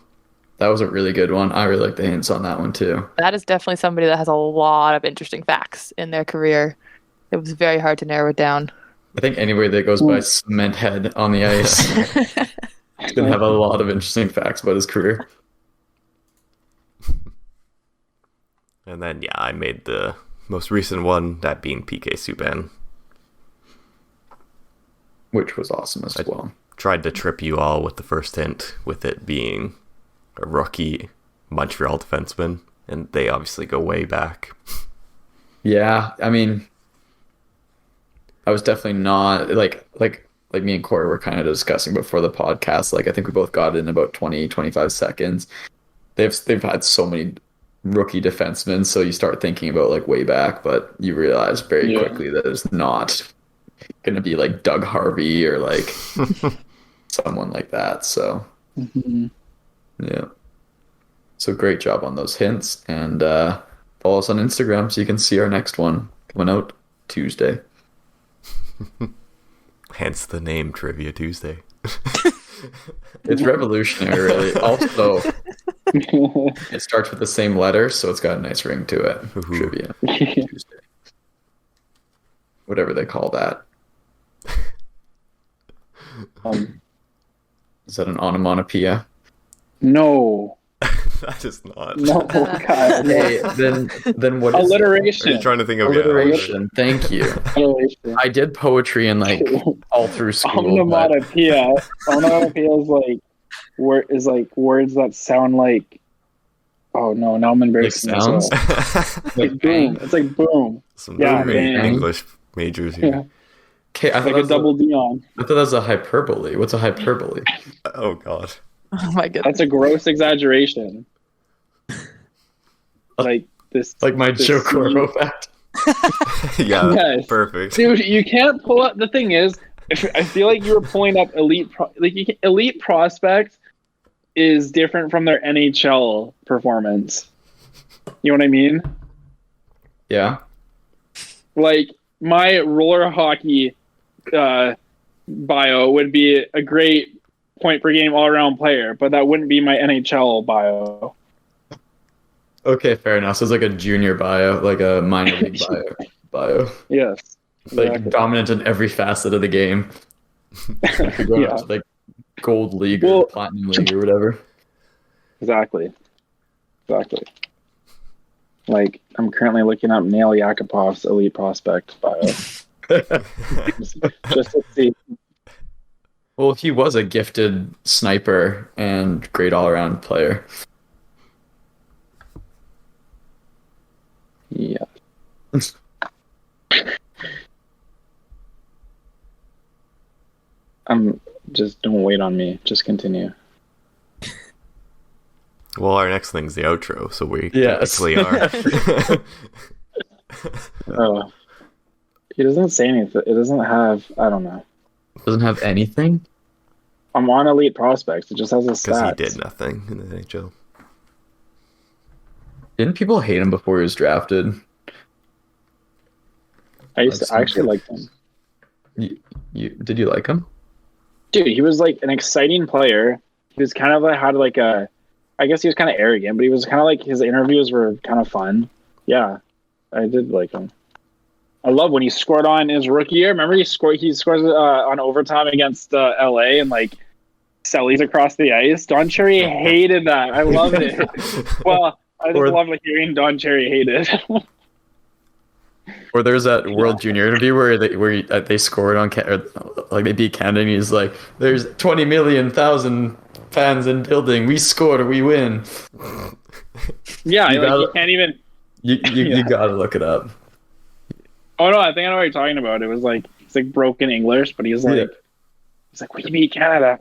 That was a really good one. I really like the hints on that one too. That is definitely somebody that has a lot of interesting facts in their career. It was very hard to narrow it down. I think anybody that goes by Cement Head on the ice is going to have a lot of interesting facts about his career. And then, I made the most recent one, that being PK Subban. Which was awesome as well. Tried to trip you all with the first hint, with it being a rookie Montreal defenseman, and they obviously go way back. Yeah, I mean, I was definitely not, like me and Corey were kind of discussing before the podcast, like I think we both got it in about 20, 25 seconds. They've had so many rookie defensemen, so you start thinking about like way back, but you realize very quickly that it's not going to be like Doug Harvey or like someone like that. So yeah, so great job on those hints, and follow us on Instagram so you can see our next one coming out Tuesday. Hence the name Trivia Tuesday. It's revolutionary, really. Also, it starts with the same letter, so it's got a nice ring to it. Trivia Tuesday. Whatever they call that. Is that an onomatopoeia? No. That is not. No, God. Hey, then what is alliteration? I'm trying to think of alliteration? Thank you. Alliteration. I did poetry in like all through school. Onomatopoeia. Onomatopoeia is like words that sound like. Oh no! Now I'm embarrassing sounds? myself. Like boom. It's like boom. Some bang. English majors here. Yeah. Okay, I Like a double D on. I thought that was a hyperbole. What's a hyperbole? Oh God. Oh my goodness. That's a gross exaggeration. Like this. Like my this Joe scene. Corbo fact. Yeah, Yes. perfect. Dude, you can't pull up. The thing is, I feel like you were pulling up elite prospect is different from their NHL performance. You know what I mean? Yeah. Like my roller hockey bio would be a great point per game all around player, but that wouldn't be my NHL bio. Okay, fair enough. So it's like a junior bio, like a minor league bio. Yes. Like Exactly. dominant in every facet of the game. You're going up to like gold league or platinum league or whatever. Exactly. Like I'm currently looking up Nail Yakupov's elite prospect bio. just to see. Well, he was a gifted sniper and great all-around player. Yeah. Just don't wait on me. Just continue. Well, our next thing's the outro, so we Yes. technically are. Oh. It doesn't say anything. It doesn't have. I don't know. Doesn't have anything? I'm on Elite Prospects. It just has a Because he stats. did nothing in the NHL. Didn't people hate him before he was drafted? I actually liked him. Did you like him? Dude, he was like an exciting player. He was kind of I guess he was kind of arrogant, but he was kind of like, his interviews were kind of fun. Yeah, I did like him. I love when he scored on his rookie year. Remember he scores on overtime against LA and like Sellies across the ice. Don Cherry hated that. I loved it. Well, I just love like hearing Don Cherry hate it. Or there's that World Junior interview where they scored on like they beat Canada, and he's like, "There's 20 million thousand fans in building. We scored, we win." Yeah, you can't even. You gotta look it up. Oh no, I think I know what you're talking about. It was like it's like broken English, but he's like, we beat Canada.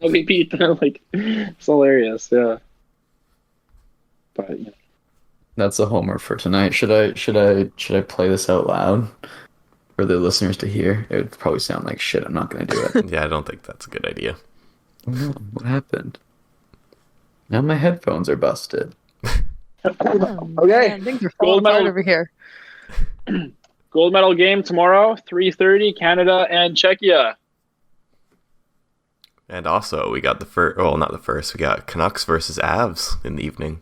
We beat them. Like, it's hilarious. Yeah. But yeah. That's a homer for tonight. Should I play this out loud for the listeners to hear? It would probably sound like shit. I'm not gonna do it. Yeah, I don't think that's a good idea. Oh, no. What happened? Now my headphones are busted. Okay. Man, things are falling apart over here. Gold medal game tomorrow, 3:30, Canada and Czechia. And also, we got not the first. We got Canucks versus Avs in the evening.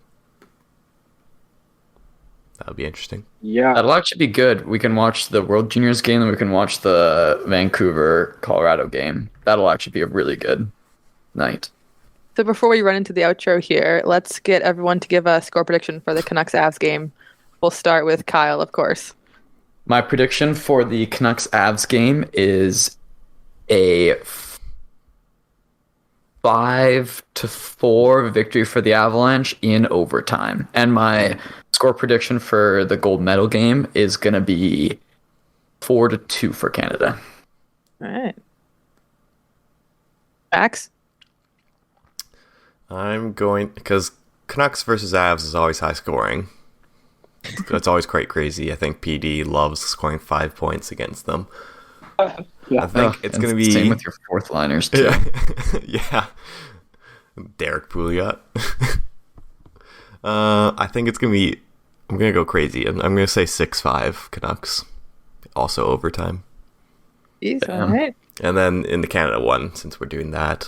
That'll be interesting. Yeah. That'll actually be good. We can watch the World Juniors game, and we can watch the Vancouver, Colorado game. That'll actually be a really good night. So before we run into the outro here, let's get everyone to give a score prediction for the Canucks-Avs game. We'll start with Kyle, of course. My prediction for the Canucks-Avs game is a 5-4 victory for the Avalanche in overtime. And my score prediction for the gold medal game is going to be 4-2 for Canada. All right. Max? I'm going, because Canucks versus Avs is always high scoring. It's always quite crazy. I think PD loves scoring 5 points against them. Yeah. I think it's going to be... Same with your fourth liners, too. Yeah. Derek Pouliot. I think it's going to be... I'm going to go crazy. I'm going to say 6-5 Canucks. Also overtime. Jeez, all right. And then in the Canada one, since we're doing that,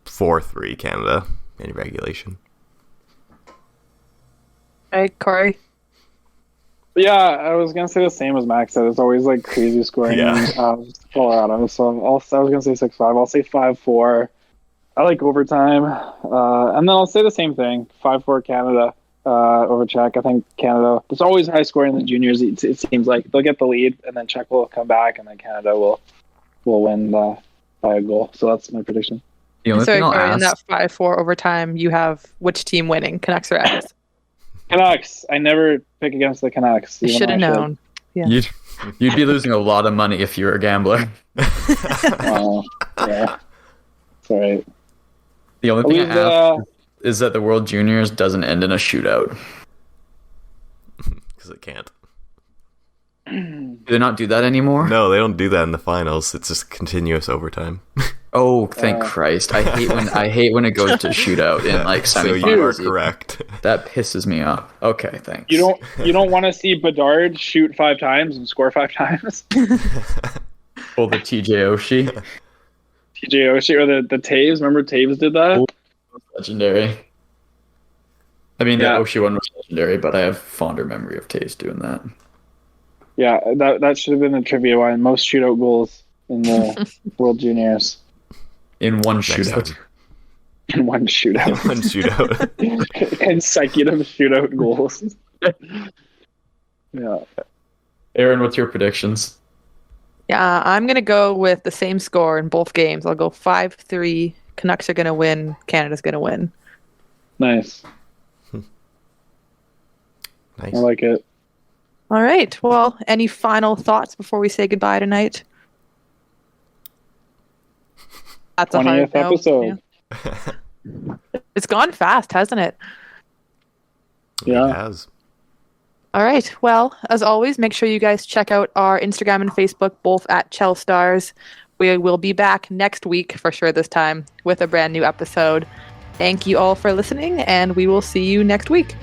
4-3 Canada in regulation. All right, Corey? Yeah, I was going to say the same as Max said. It's always like crazy scoring in Colorado. So I was going to say 6-5. I'll say 5-4. I like overtime. And then I'll say the same thing. 5-4 Canada over Czech. I think Canada, there's always high scoring in the juniors. It seems like they'll get the lead and then Czech will come back and then Canada will win by a goal. So that's my prediction. The only Sorry, thing I'll Corey, in ask... that 5-4 overtime, you have which team winning, Canucks or Avs? Canucks. I never pick against the Canucks. You should have known. Yeah. You'd be losing a lot of money if you were a gambler. Yeah. It's all right. The only thing I ask is that the World Juniors doesn't end in a shootout. Because it can't. Do they not do that anymore? No, they don't do that in the finals. It's just continuous overtime. Oh, thank Christ! I hate when it goes to shootout in like So semifinals. you are correct. That pisses me off. Okay, thanks. You don't want to see Bedard shoot 5 times and score 5 times? Pull the TJ Oshie. TJ Oshie or the Taves. Remember Taves did that? Oh, legendary. I mean, Yeah. the Oshie one was legendary, but I have fonder memory of Taves doing that. Yeah, that should have been a trivia one. Most shootout goals in the World Juniors. In one Next shootout. time. In one shootout. One shootout. Consecutive shootout goals. Yeah. Aaron, what's your predictions? Yeah, I'm going to go with the same score in both games. I'll go 5-3. Canucks are going to win. Canada's going to win. Nice. Nice. I like it. All right. Well, any final thoughts before we say goodbye tonight? That's a 20th hard no. episode. Yeah. It's gone fast, hasn't it? Yeah. It has. All right. Well, as always, make sure you guys check out our Instagram and Facebook, both at Chel Stars. We will be back next week for sure this time with a brand new episode. Thank you all for listening, and we will see you next week.